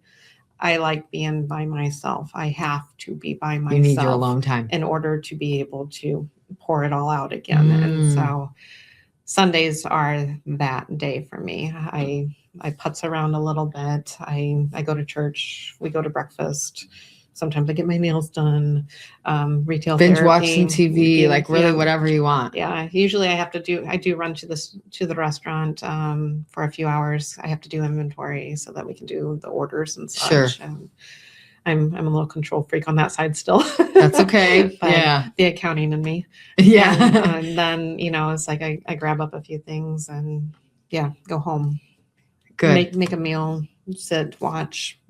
I like being by myself. I have to be by myself. You need your alone time in order to be able to pour it all out again. And so Sundays are that day for me. I putz around a little bit. I go to church. We go to breakfast. Sometimes I get my nails done, retail binge therapy, watch some TV, like really whatever you want. Yeah. Usually I do run to the restaurant for a few hours. I have to do inventory so that we can do the orders and such. Sure. And I'm a little control freak on that side still. That's okay. Yeah. The accounting in me. Yeah. And then, it's like I grab up a few things and go home. Good. Make a meal, sit, watch,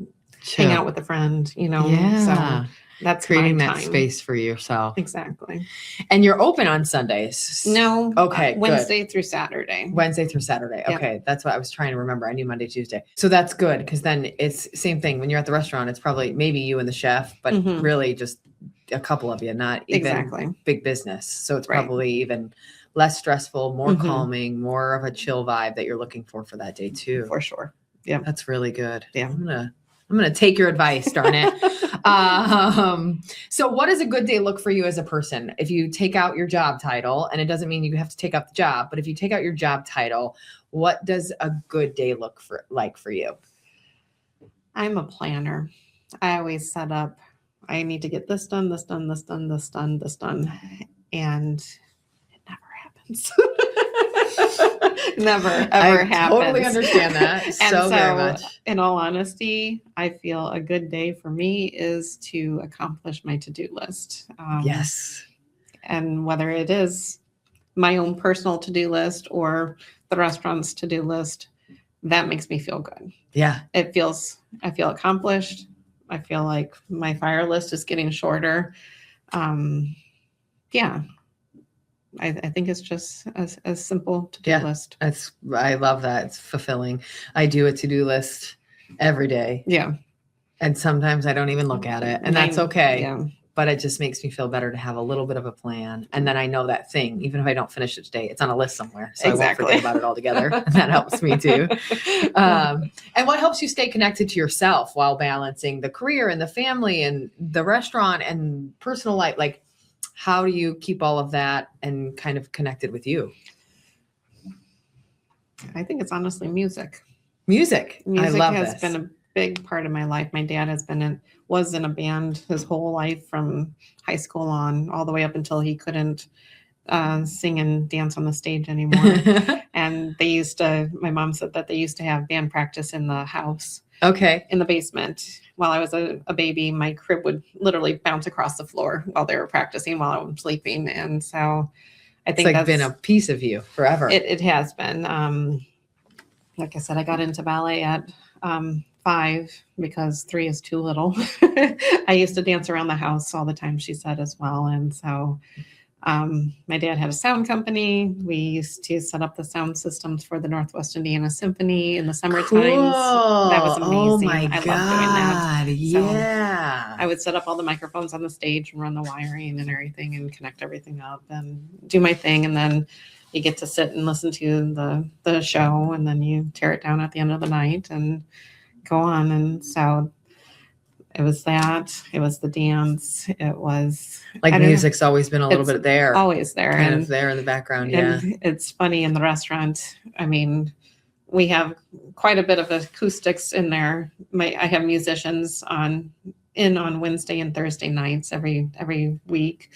hang out with a friend, so that's creating that space for yourself. Exactly. And you're open on Sundays? No. Okay. Wednesday through Saturday. Okay. That's what I was trying to remember. I knew Monday, Tuesday. So that's good. Because then it's same thing when you're at the restaurant, it's probably maybe you and the chef, but really just a couple of you, not even big business. So it's probably even less stressful, more calming, more of a chill vibe that you're looking for that day too. For sure. Yeah. That's really good. Yeah. I'm going to take your advice, darn it. So what does a good day look for you as a person? If you take out your job title, and it doesn't mean you have to take out the job, but if you take out your job title, what does a good day look like for you? I'm a planner. I always set up, I need to get this done, this done, this done, this done, this done. And it never happens. Never, ever happens. I totally understand that so very much. In all honesty, I feel a good day for me is to accomplish my to-do list. Yes. And whether it is my own personal to-do list or the restaurant's to-do list, that makes me feel good. Yeah. I feel accomplished. I feel like my fire list is getting shorter. I think it's just a simple to-do list. I love that. It's fulfilling. I do a to-do list every day. Yeah. And sometimes I don't even look at it, and that's okay. Yeah. But it just makes me feel better to have a little bit of a plan. And then I know that thing, even if I don't finish it today, it's on a list somewhere. So I won't forget about it altogether. And that helps me too. And what helps you stay connected to yourself while balancing the career and the family and the restaurant and personal life? Like, how do you keep all of that and kind of connected with you? I think it's honestly music. Music. I love has been a big part of my life. My dad was in a band his whole life from high school on all the way up until he couldn't sing and dance on the stage anymore. And my mom said that they used to have band practice in the house. Okay. In the basement. While I was a baby, my crib would literally bounce across the floor while they were practicing while I was sleeping. And so I think it's been a piece of you forever. It has been. like I said, I got into ballet at 5 because 3 is too little. I used to dance around the house all the time, she said as well. And so my dad had a sound company. We used to set up the sound systems for the Northwest Indiana Symphony in the summer Cool. times. That was amazing. Oh my I God. loved doing that. Yeah. So I would set up all the microphones on the stage and run the wiring and everything and connect everything up and do my thing. And then you get to sit and listen to the show, and then you tear it down at the end of the night and go on. And so it was that. It was the dance. It was like music's always been a little bit there. Always there. Kind of there in the background. Yeah. And it's funny in the restaurant. I mean, we have quite a bit of acoustics in there. I have musicians on Wednesday and Thursday nights every week.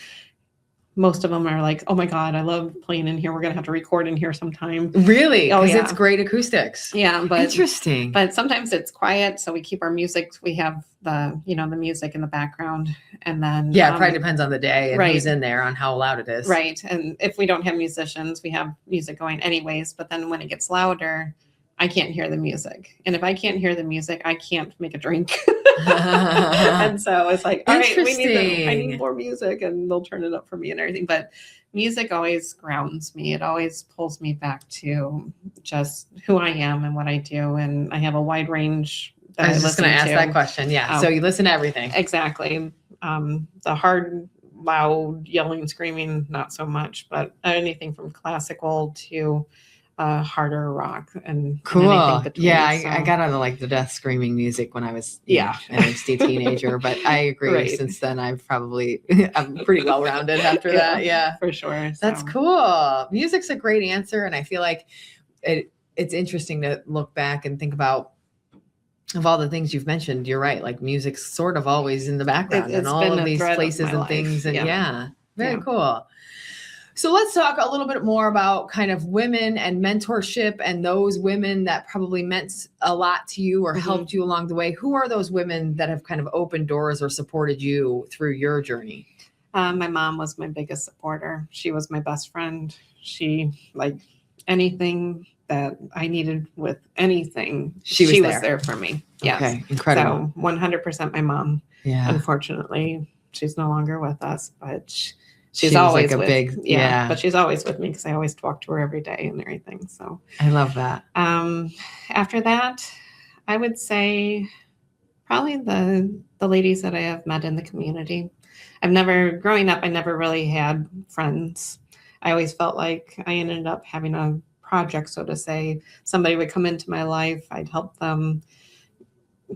Most of them are like, oh my God, I love playing in here. We're going to have to record in here sometime. Really? Oh, yeah. It's great acoustics. Yeah. But interesting. But sometimes it's quiet. So we keep our music. We have the music in the background. And then. Yeah. It probably depends on the day and right. who's in there, on how loud it is. Right. And if we don't have musicians, we have music going anyways. But then when it gets louder, I can't hear the music. And if I can't hear the music, I can't make a drink. And so it's like, all right, I need more music, and they'll turn it up for me and everything. But music always grounds me. It always pulls me back to just who I am and what I do. And I have a wide range. I was just going to ask that question. Yeah. So you listen to everything. Exactly. The hard, loud, yelling, screaming, not so much, but anything from classical to harder rock and cool. anything between. Yeah, I got out of like the death screaming music when I was an angsty teenager, but I agree. Right. Since then, I'm pretty well rounded after that. Yeah, for sure. That's cool. Music's a great answer, and I feel like it's interesting to look back and think about. Of all the things you've mentioned, you're right. Like music's sort of always in the background in all of these places and things, and very cool. So let's talk a little bit more about kind of women and mentorship and those women that probably meant a lot to you or helped you along the way. Who are those women that have kind of opened doors or supported you through your journey? My mom was my biggest supporter. She was my best friend. She, like anything that I needed with anything, she was there for me. Yes. Okay, incredible. So 100% my mom. Yeah. Unfortunately, she's no longer with us, but she's she always like but she's always with me because I always talk to her every day and everything. So I love that. After that, I would say probably the ladies that I have met in the community. Growing up, I never really had friends. I always felt like I ended up having a project, so to say. Somebody would come into my life, I'd help them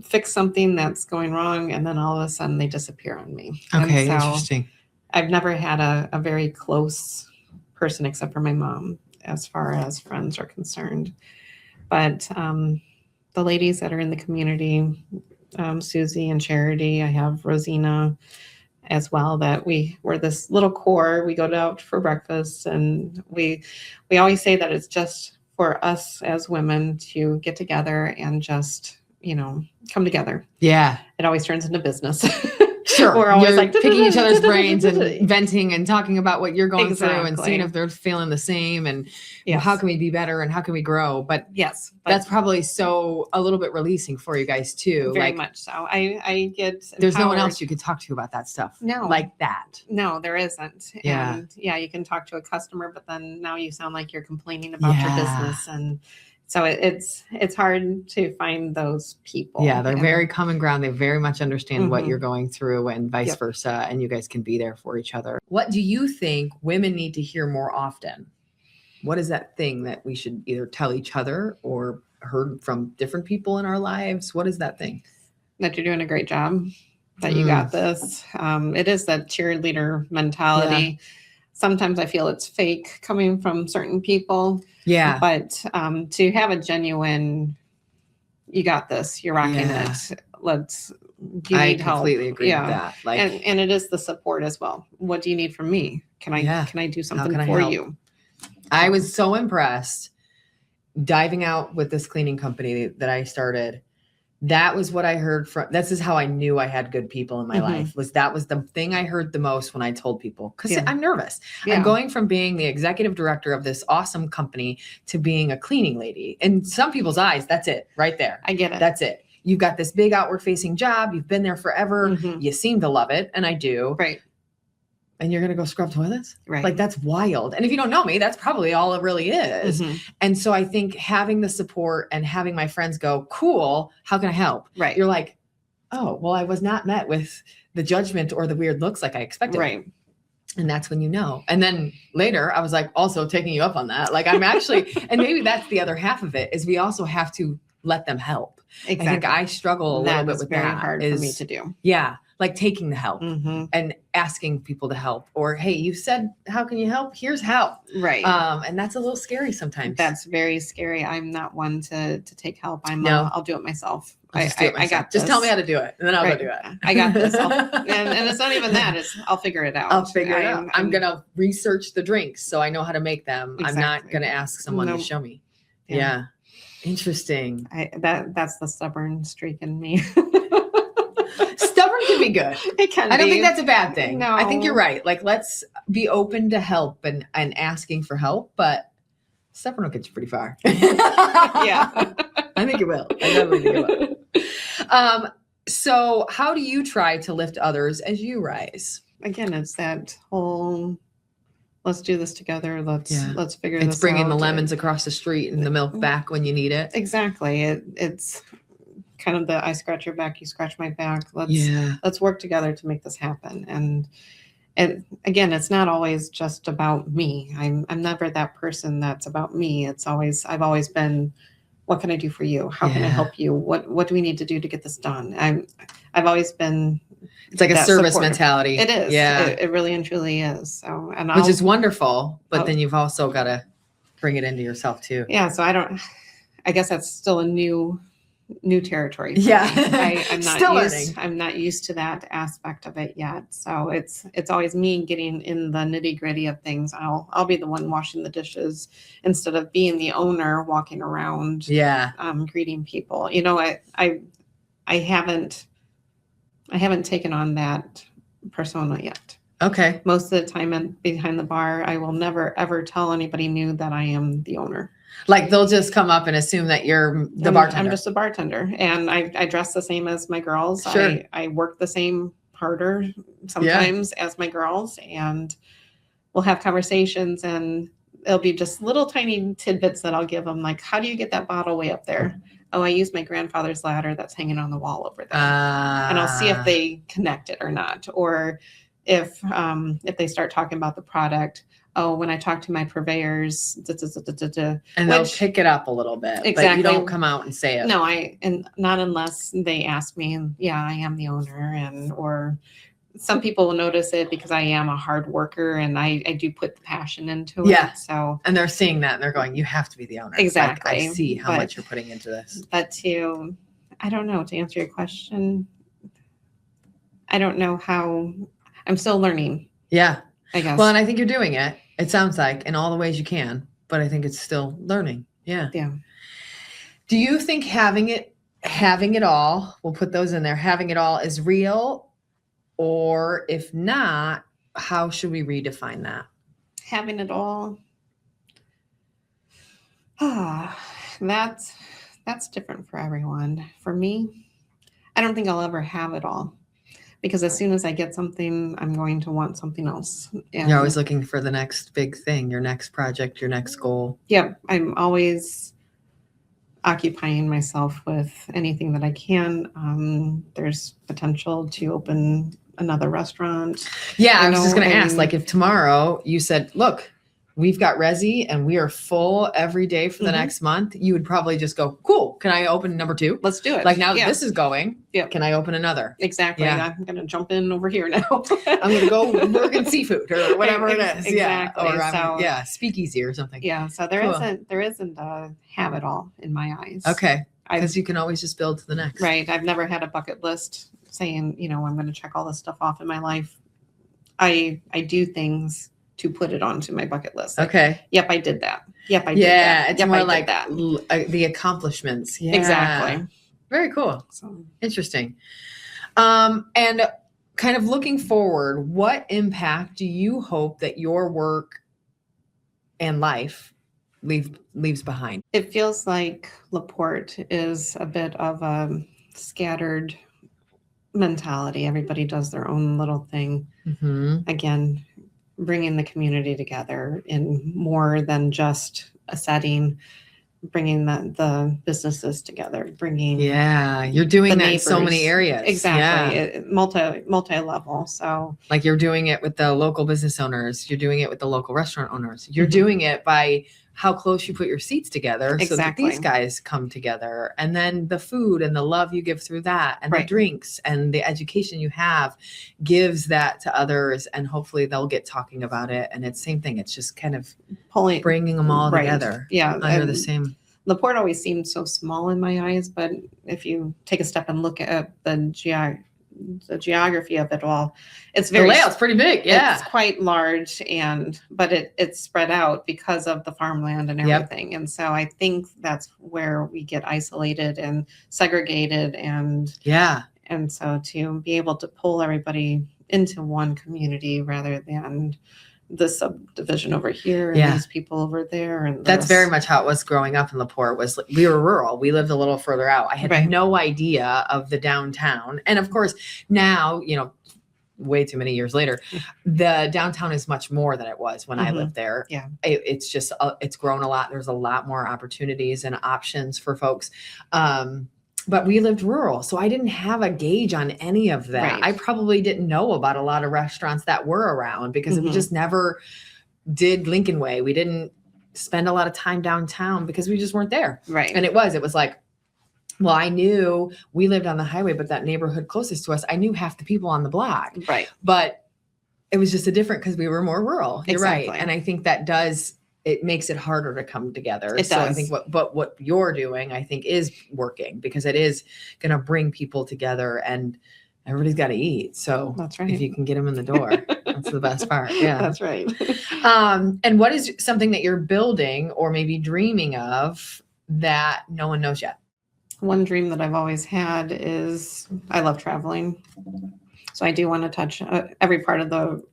fix something that's going wrong, and then all of a sudden they disappear on me. Okay, so interesting. I've never had a very close person except for my mom as far as friends are concerned. But the ladies that are in the community, Susie and Charity, I have Rosina as well, that we're this little core. We go out for breakfast, and we always say that it's just for us as women to get together and just, come together. Yeah. It always turns into business. Sure. We're always like picking each other's brains and venting and talking about what you're going through and seeing if they're feeling the same and how can we be better and how can we grow. But that's probably a little bit releasing for you guys too. Very much so. I get there's no one else you could talk to about that stuff. No. Like that. No, there isn't. Yeah. And you can talk to a customer, but then now you sound like you're complaining about your business, and so it's hard to find those people. Yeah, they're very common ground. They very much understand what you're going through and vice versa. And you guys can be there for each other. What do you think women need to hear more often? What is that thing that we should either tell each other or heard from different people in our lives? What is that thing? That you're doing a great job, that you got this. It is that cheerleader mentality. Yeah. Sometimes I feel it's fake coming from certain people. Yeah. But to have a genuine, you got this, you're rocking it. I completely agree with that. Like, and it is the support as well. What do you need from me? Can I do something for you? I was so impressed diving out with this cleaning company that I started That was what I heard this is how I knew I had good people in my life, that was the thing I heard the most when I told people, because I'm nervous. I'm going from being the executive director of this awesome company to being a cleaning lady. In some people's eyes, that's it right there. I get it. That's it. You've got this big outward facing job. You've been there forever. You seem to love it. And I do. Right. And you're going to go scrub toilets? Right. Like, that's wild. And if you don't know me, that's probably all it really is. And so I think having the support and having my friends go, cool, how can I help? Right. You're like, oh, well, I was not met with the judgment or the weird looks like I expected. Right. And that's when you know. And then later I was like, also taking you up on that. Like, I'm actually, and maybe that's the other half of it, is we also have to let them help. Exactly. I think I struggle a little bit with that. That's very hard for me to do. Yeah. Like taking the help and asking people to help, or, hey, you said, how can you help? Here's how. Right. And that's a little scary sometimes. That's very scary. I'm not one to take help. I'll do it myself. I got this. Just tell me how to do it, and then I'll go do it. I got this. And it's not even that. I'll figure it out. I'll figure it out. I'm going to research the drinks so I know how to make them. Exactly. I'm not going to ask someone to show me. Yeah. Interesting. That's the stubborn streak in me. Stubborn can be good. It can be. I don't think that's a bad thing. No. I think you're right. Like, let's be open to help and asking for help, but stubborn will get you pretty far. Yeah. I think it will. I definitely think it will. So how do you try to lift others as you rise? Again, it's that whole, let's do this together. Let's figure this out. It's bringing the lemons across the street and the milk back when you need it. Exactly. It's kind of the I scratch your back, you scratch my back. Let's work together to make this happen. And again, it's not always just about me. I'm never that person that's about me. I've always been, what can I do for you? How can I help you? What do we need to do to get this done? I've always been. It's like a service mentality. It is. Yeah. It really and truly is. So, which is wonderful, but then you've also got to bring it into yourself too. Yeah. So I guess that's still a new territory. Yeah. I'm not still used, learning. I'm not used to that aspect of it yet. So it's always me getting in the nitty gritty of things. I'll be the one washing the dishes instead of being the owner walking around. Yeah. Greeting people. You know, I haven't taken on that persona yet. Okay. Most of the time behind the bar, I will never, ever tell anybody new that I am the owner. Like, they'll just come up and assume that you're the bartender. I'm just a bartender, and I dress the same as my girls. Sure. I work the same harder sometimes as my girls, and we'll have conversations, and it'll be just little tiny tidbits that I'll give them. Like, how do you get that bottle way up there? Oh, I use my grandfather's ladder that's hanging on the wall over there. And I'll see if they connect it or not. Or if they start talking about the product, oh, when I talk to my purveyors, and they'll pick it up a little bit. Exactly. But you don't come out and say it. No, and not unless they ask me, yeah, I am the owner, or some people will notice it because I am a hard worker and I do put the passion into it. Yeah. So, and they're seeing that and they're going, you have to be the owner. Exactly. Like, I see how much you're putting into this. But I don't know, to answer your question, I don't know how. I'm still learning. Yeah. I guess. Well, and I think you're doing it. It sounds like in all the ways you can, but I think it's still learning. Yeah. Yeah. Do you think having it all, we'll put those in there, having it all is real? Or if not, how should we redefine that? Having it all. That's different for everyone. For me, I don't think I'll ever have it all. Because as soon as I get something, I'm going to want something else. And you're always looking for the next big thing, your next project, your next goal. Yeah, I'm always occupying myself with anything that I can. There's potential to open another restaurant. Yeah, I was just going to ask, like, if tomorrow you said, look, we've got Resi and we are full every day for the next month, you would probably just go, cool, can I open number 2? Let's do it. Like, now that this is going, yeah, can I open another? Exactly. Yeah. I'm going to jump in over here now. I'm going to go work in seafood or whatever it is. Exactly. Yeah. Or speakeasy or something. Yeah. So there isn't a have it all in my eyes. Okay. Because you can always just build to the next. Right. I've never had a bucket list saying, I'm going to check all this stuff off in my life. I do things to put it onto my bucket list. Like, okay. Yep, I did that. Yep, I did that. Yeah, it's yep, more I like that. The accomplishments. Yeah. Exactly. Very cool. So Interesting. And kind of looking forward, what impact do you hope that your work and life leaves behind? it feels like LaPorte is a bit of a scattered mentality. Everybody does their own little thing. Again, bringing the community together in more than just a setting, bringing the businesses together, bringing you're doing that in so many neighbors. areas. Exactly. Multi-level. So like you're doing it with the local business owners, you're doing it with the local restaurant owners, you're doing it by how close you put your seats together so that these guys come together, and then the food and the love you give through that, and the drinks and the education you have gives that to others, and hopefully they'll get talking about it. And it's same thing, it's just kind of bringing them all together under the same. LaPorte always seemed so small in my eyes, but if you take a step and look at the geography of it all, it's very, the layout's pretty big. It's quite large, but it's spread out because of the farmland and everything. And so I think that's where we get isolated and segregated, and so to be able to pull everybody into one community rather than the subdivision over here and these people over there. And that's very much how it was growing up in LaPorte. Was we were rural. We lived a little further out. I had no idea of the downtown. And of course, now, way too many years later, the downtown is much more than it was when I lived there. It's just, it's grown a lot. There's a lot more opportunities and options for folks. But we lived rural, so I didn't have a gauge on any of that. I probably didn't know about a lot of restaurants that were around because we just never did Lincoln Way. We didn't spend a lot of time downtown because we just weren't there. And it was like, well, I knew we lived on the highway, but that neighborhood closest to us, I knew half the people on the block. But it was just a different because we were more rural. You're right. And I think that it makes it harder to come together. It does. I think what you're doing, I think, is working because it is going to bring people together, and everybody's got to eat. So that's right. If you can get them in the door, that's the best part. Yeah, that's right. And what is something that you're building or maybe dreaming of that no one knows yet? One dream that I've always had is I love traveling. So I do want to touch every part of the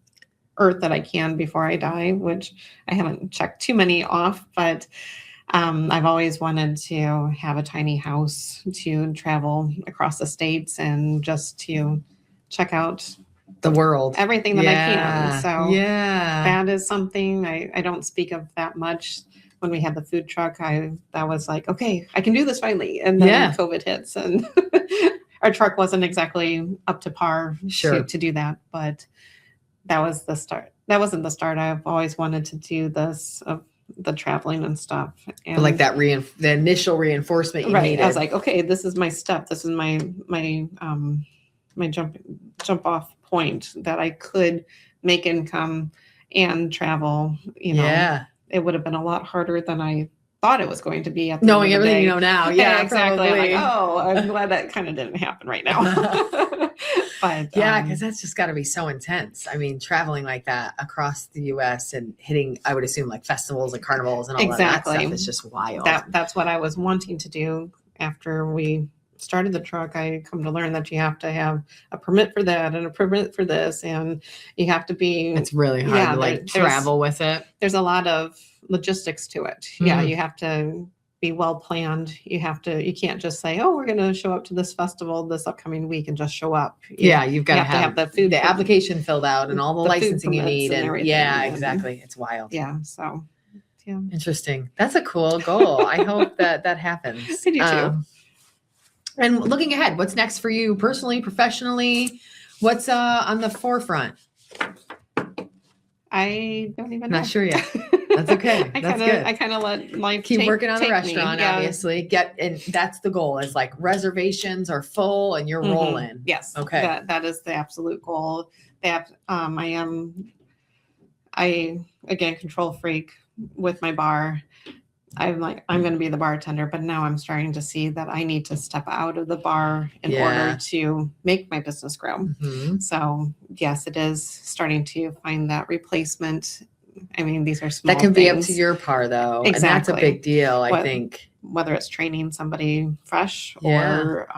earth that I can before I die, which I haven't checked too many off, but I've always wanted to have a tiny house to travel across the states and just to check out the world, everything that I can. So that is something I don't speak of that much. When we had the food truck, that was like, okay, I can do this finally. And then COVID hits, and our truck wasn't exactly up to par to do that, but that was the start. That wasn't the start. I've always wanted to do this, the traveling and stuff. And like that the initial reinforcement you needed. I was like, okay, this is my step. This is my jump off point that I could make income and travel. It would have been a lot harder than I thought it was going to be. At the knowing end of the everything day. you know now. Exactly. I'm like, I'm glad that kind of didn't happen right now. But because that's just got to be so intense. I mean, traveling like that across the U.S. and hitting, I would assume, like festivals and carnivals and all of that stuff is just wild. That's what I was wanting to do after we started the truck. I come to learn that you have to have a permit for that and a permit for this, and you have to be. It's really hard to travel with it. There's a lot of logistics to it. You have to be well planned. You can't just say, oh, we're going to show up to this festival this upcoming week and just show up. You've got to have the food, the application filled out and all the licensing you need. And exactly. It's wild. So interesting. That's a cool goal. I hope that happens. I do too. And looking ahead, what's next for you personally, professionally? What's on the forefront? I don't even know. Not sure yet. That's okay. That's good. I kind of let life keep working on the restaurant, obviously. And that's the goal, is like reservations are full and you're rolling. Yes. Okay. That is the absolute goal. That I again, control freak with my bar. I'm going to be the bartender, but now I'm starting to see that I need to step out of the bar in order to make my business grow. So yes, it is starting to find that replacement I mean, these are small that can be up to things. your par though. Exactly. And that's a big deal, I think. Whether it's training somebody fresh Yeah. or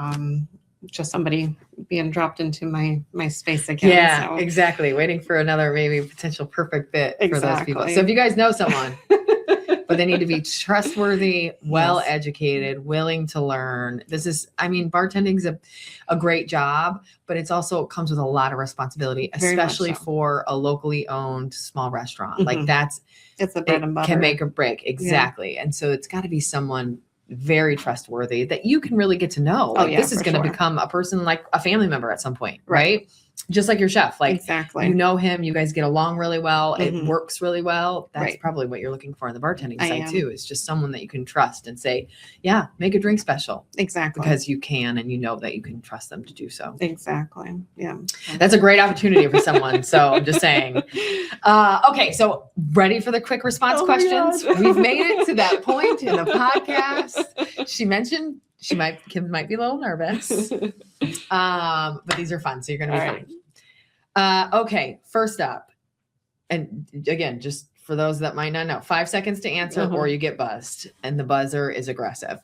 just somebody being dropped into my space again. Yeah, So. exactly. Waiting for another maybe potential perfect fit for those people. Exactly. So if you guys know someone, but they need to be trustworthy, well-educated, willing to learn. This is, I mean, bartending's a great job, but it's also comes with a lot of responsibility, especially for a locally owned small restaurant. Like it's the bread and butter. Can make or break. Exactly. Yeah. And so it's got to be someone very trustworthy that you can really get to know. Like this is going to become a person, like a family member at some point, right? Just like your chef, like exactly. You know him, you guys get along really well. It works really well. That's probably what you're looking for on the bartending side too. Is just someone that you can trust and say, yeah, make a drink special. Exactly. Because you can, and you know that you can trust them to do so. Exactly. Yeah. That's a great opportunity for someone. So I'm just saying. Okay. So ready for the quick response questions? We've made it to that point in the podcast. She mentioned Kim might be a little nervous. But these are fun. So you're going to be fine. Okay. First up, and again, just for those that might not know, 5 seconds to answer or you get buzzed, and the buzzer is aggressive.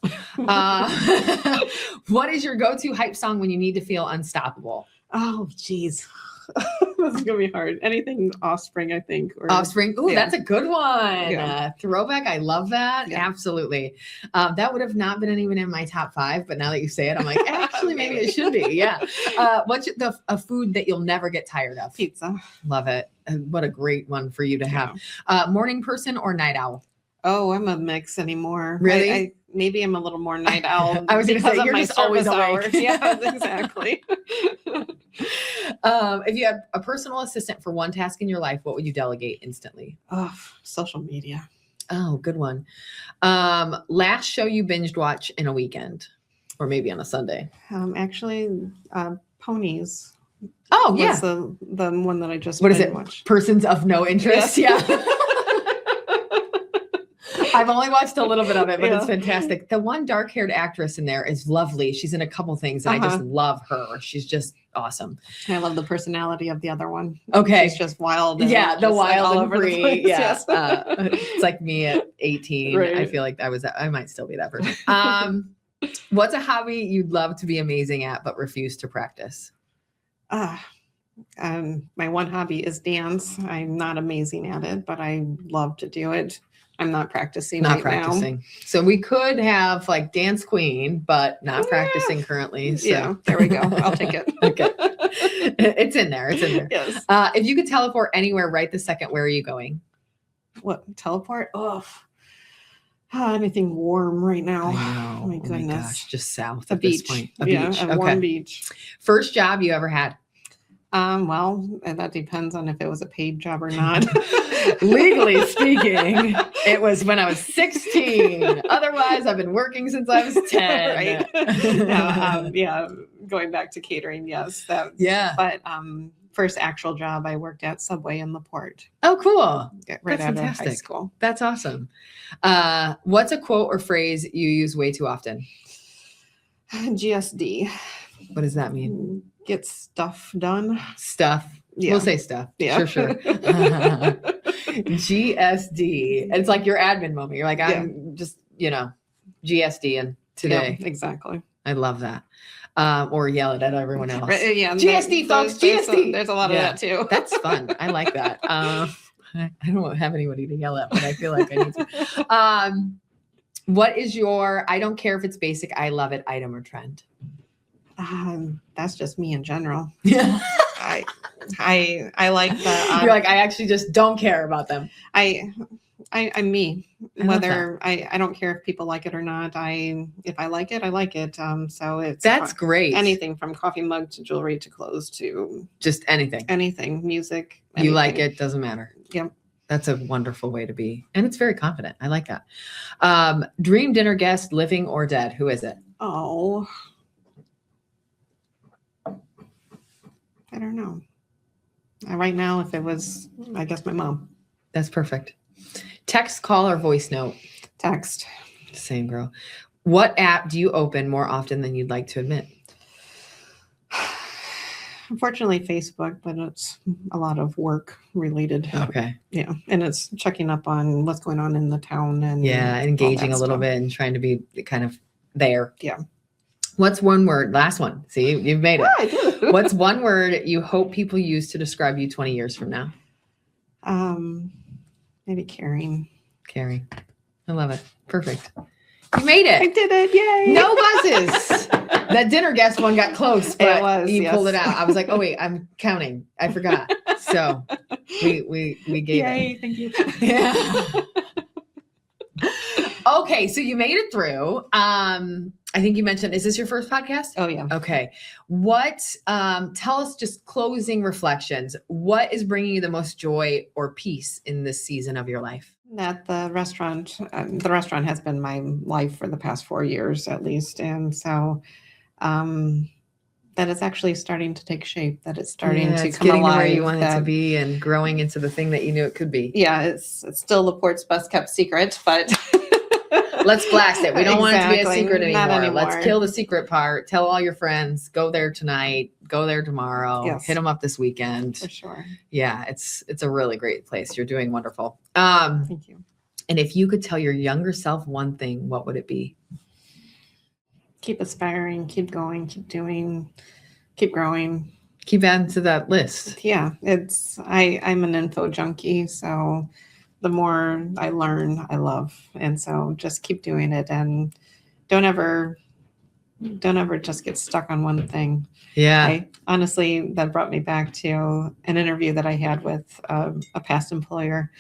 What is your go-to hype song when you need to feel unstoppable? Oh, geez. This is gonna be hard. Anything Offspring, I think. Or Offspring. Ooh, that's a good one. Yeah. Throwback. I love that. Yeah. Absolutely. That would have not been even in my top 5, but now that you say it, I'm like, actually, maybe it should be. Yeah. What's a food that you'll never get tired of? Pizza. Love it. What a great one for you to have. Morning person or night owl? Oh, I'm a mix anymore. Really? Maybe I'm a little more night owl. I was going to say, you're just always hours. Yeah, exactly. If you had a personal assistant for one task in your life, what would you delegate instantly? Oh, social media. Oh, good one. Last show you binged watch in a weekend, or maybe on a Sunday? Actually, Ponies. Oh, yeah. Was the one that I just What is it? Watched. Persons of no interest. Yeah. I've only watched a little bit of it, but it's fantastic. The one dark-haired actress in there is lovely. She's in a couple things, and I just love her. She's just awesome. I love the personality of the other one. Okay. She's just wild. Yeah, the wild and free. Yeah. It's like me at 18. Right. I feel like I might still be that person. What's a hobby you'd love to be amazing at, but refuse to practice? My one hobby is dance. I'm not amazing at it, but I love to do it. I'm not practicing now. So we could have like dance queen, but not practicing currently. So. Yeah, there we go. I'll take it. Okay. It's in there. Yes. If you could teleport anywhere right this second, where are you going? What, teleport? Anything warm right now. I know. Oh my goodness. My gosh, just south at this point. A beach. A warm beach. First job you ever had? Well, that depends on if it was a paid job or not. Legally speaking, it was when I was 16. Otherwise, I've been working since I was 10. Right. Going back to catering, yes. But first actual job, I worked at Subway in the Port. Oh, cool. Right out of high school. That's awesome. What's a quote or phrase you use way too often? GSD. What does that mean? Get stuff done. Stuff. Yeah. We'll say stuff. Yeah. Sure. GSD. And it's like your admin moment. You're like, I'm just, GSD and today. Yeah, exactly. I love that. Or yell it at everyone else. Right, yeah. GSD, folks. GSD. There's a lot of that too. That's fun. I like that. I don't have anybody to yell at, but I feel like I need to. What is your, I don't care if it's basic, I love it item or trend? That's just me in general. Yeah. I like the. You're like, I actually just don't care about them. I'm me. Whether I don't care if people like it or not. If I like it, I like it. So that's great. Anything from coffee mug to jewelry to clothes to just anything. Music. Anything. You like it, doesn't matter. Yep. That's a wonderful way to be. And it's very confident. I like that. Dream dinner guest, living or dead. Who is it? Oh. I don't know. Right now, if it was, I guess my mom. That's perfect. Text, call, or voice note? Text. Same girl. What app do you open more often than you'd like to admit? Unfortunately, Facebook, but it's a lot of work related. Okay. Yeah. And it's checking up on what's going on in the town and engaging a little bit and trying to be kind of there. Yeah. What's one word? Last one. See, you've made it. Yeah, I did. What's one word you hope people use to describe you 20 years from now? Maybe caring. Caring. I love it. Perfect. You made it. I did it. Yay. No buzzes. That dinner guest one got close, but you pulled it out. I was like, oh wait, I'm counting. I forgot. So we gave it. Thank you. Yeah. Okay, so you made it through. I think you mentioned, is this your first podcast? Oh yeah. Okay. What, tell us just closing reflections. What is bringing you the most joy or peace in this season of your life? At the restaurant has been my life for the past 4 years at least. And so, that it's actually starting to take shape, that it's starting to come alive. Where you want it to be and growing into the thing that you knew it could be. Yeah, it's still LaPorte's best kept secret, but let's blast it. We don't want it to be a secret anymore. Not anymore. Let's kill the secret part. Tell all your friends, go there tonight, go there tomorrow, hit them up this weekend. For sure. Yeah, it's a really great place. You're doing wonderful. Thank you. And if you could tell your younger self one thing, what would it be? Keep aspiring, keep going, keep doing, keep growing. Keep adding to that list. Yeah, I'm an info junkie, so the more I learn, I love. And so just keep doing it and don't ever just get stuck on one thing. Yeah. Honestly, that brought me back to an interview that I had with a past employer.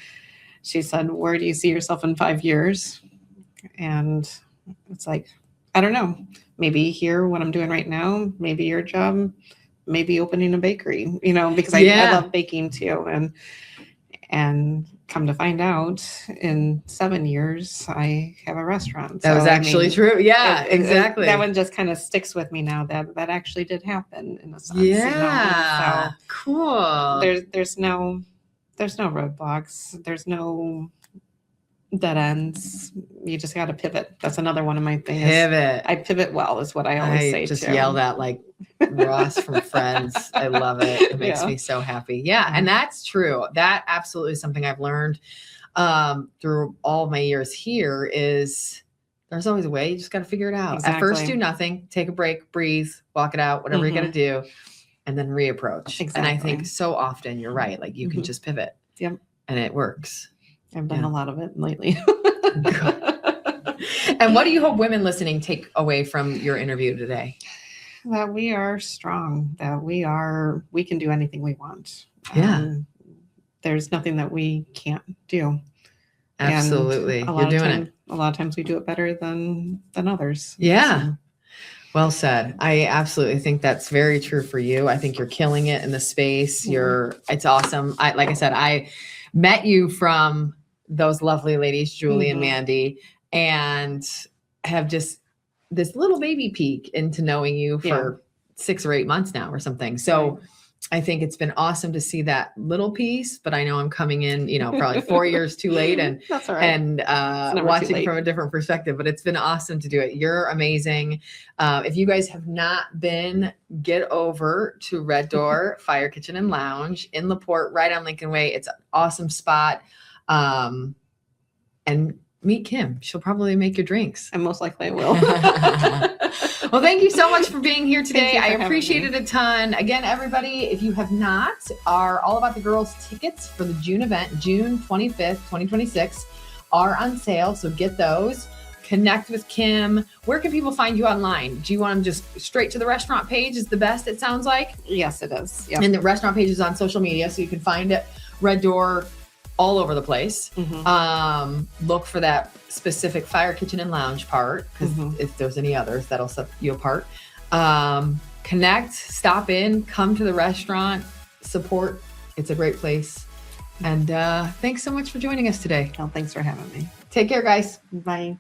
She said, "Where do you see yourself in 5 years?" And it's like, I don't know, maybe here, what I'm doing right now, maybe your job, maybe opening a bakery, because I love baking too. And come to find out, in 7 years, I have a restaurant. That was actually true. Yeah, exactly. That one just kind of sticks with me now, that actually did happen in a sense. Yeah. So cool. There's no roadblocks. There's no dead ends. You just got to pivot. That's another one of my things. Pivot. I pivot well, is what I always say. Just too. Yell that like Ross from Friends. I love it. It makes me so happy. Yeah. And that's true. That absolutely is something I've learned through all my years here is there's always a way. You just got to figure it out. Exactly. At first, do nothing, take a break, breathe, walk it out, whatever you're going to do, and then reapproach. Exactly. And I think so often you're right. Like you can just pivot. Yep. And it works. I've done a lot of it lately. And what do you hope women listening take away from your interview today? That we are strong, that we can do anything we want. Yeah. There's nothing that we can't do. Absolutely. You're doing it. A lot of times we do it better than others. Yeah. So. Well said. I absolutely think that's very true for you. I think you're killing it in the space. It's awesome. Like I said, I met you from those lovely ladies, Julie and Mandy, and have just this little baby peek into knowing you for 6 or 8 months now or something. So I think it's been awesome to see that little piece, but I know I'm coming in, probably 4 years too late and, that's all right. And watching from a different perspective, but it's been awesome to do it. You're amazing. If you guys have not been, get over to Red Door Fire Kitchen and Lounge in LaPorte, right on Lincoln Way. It's an awesome spot. And meet Kim. She'll probably make your drinks. And most likely I will. Well, thank you so much for being here today. I appreciate it a ton. Again, everybody, if you have not, our All About the Girls tickets for the June event, June 25th, 2026, are on sale. So get those. Connect with Kim. Where can people find you online? Do you want them just straight to the restaurant page is the best, it sounds like? Yes, it is. Yep. And the restaurant page is on social media, so you can find it, Red Door, all over the place. Look for that specific Fire Kitchen and Lounge part, because if there's any others, that'll set you apart. Connect, stop in, come to the restaurant, support. It's a great place. And thanks so much for joining us today. Well, thanks for having me. Take care, guys. Bye.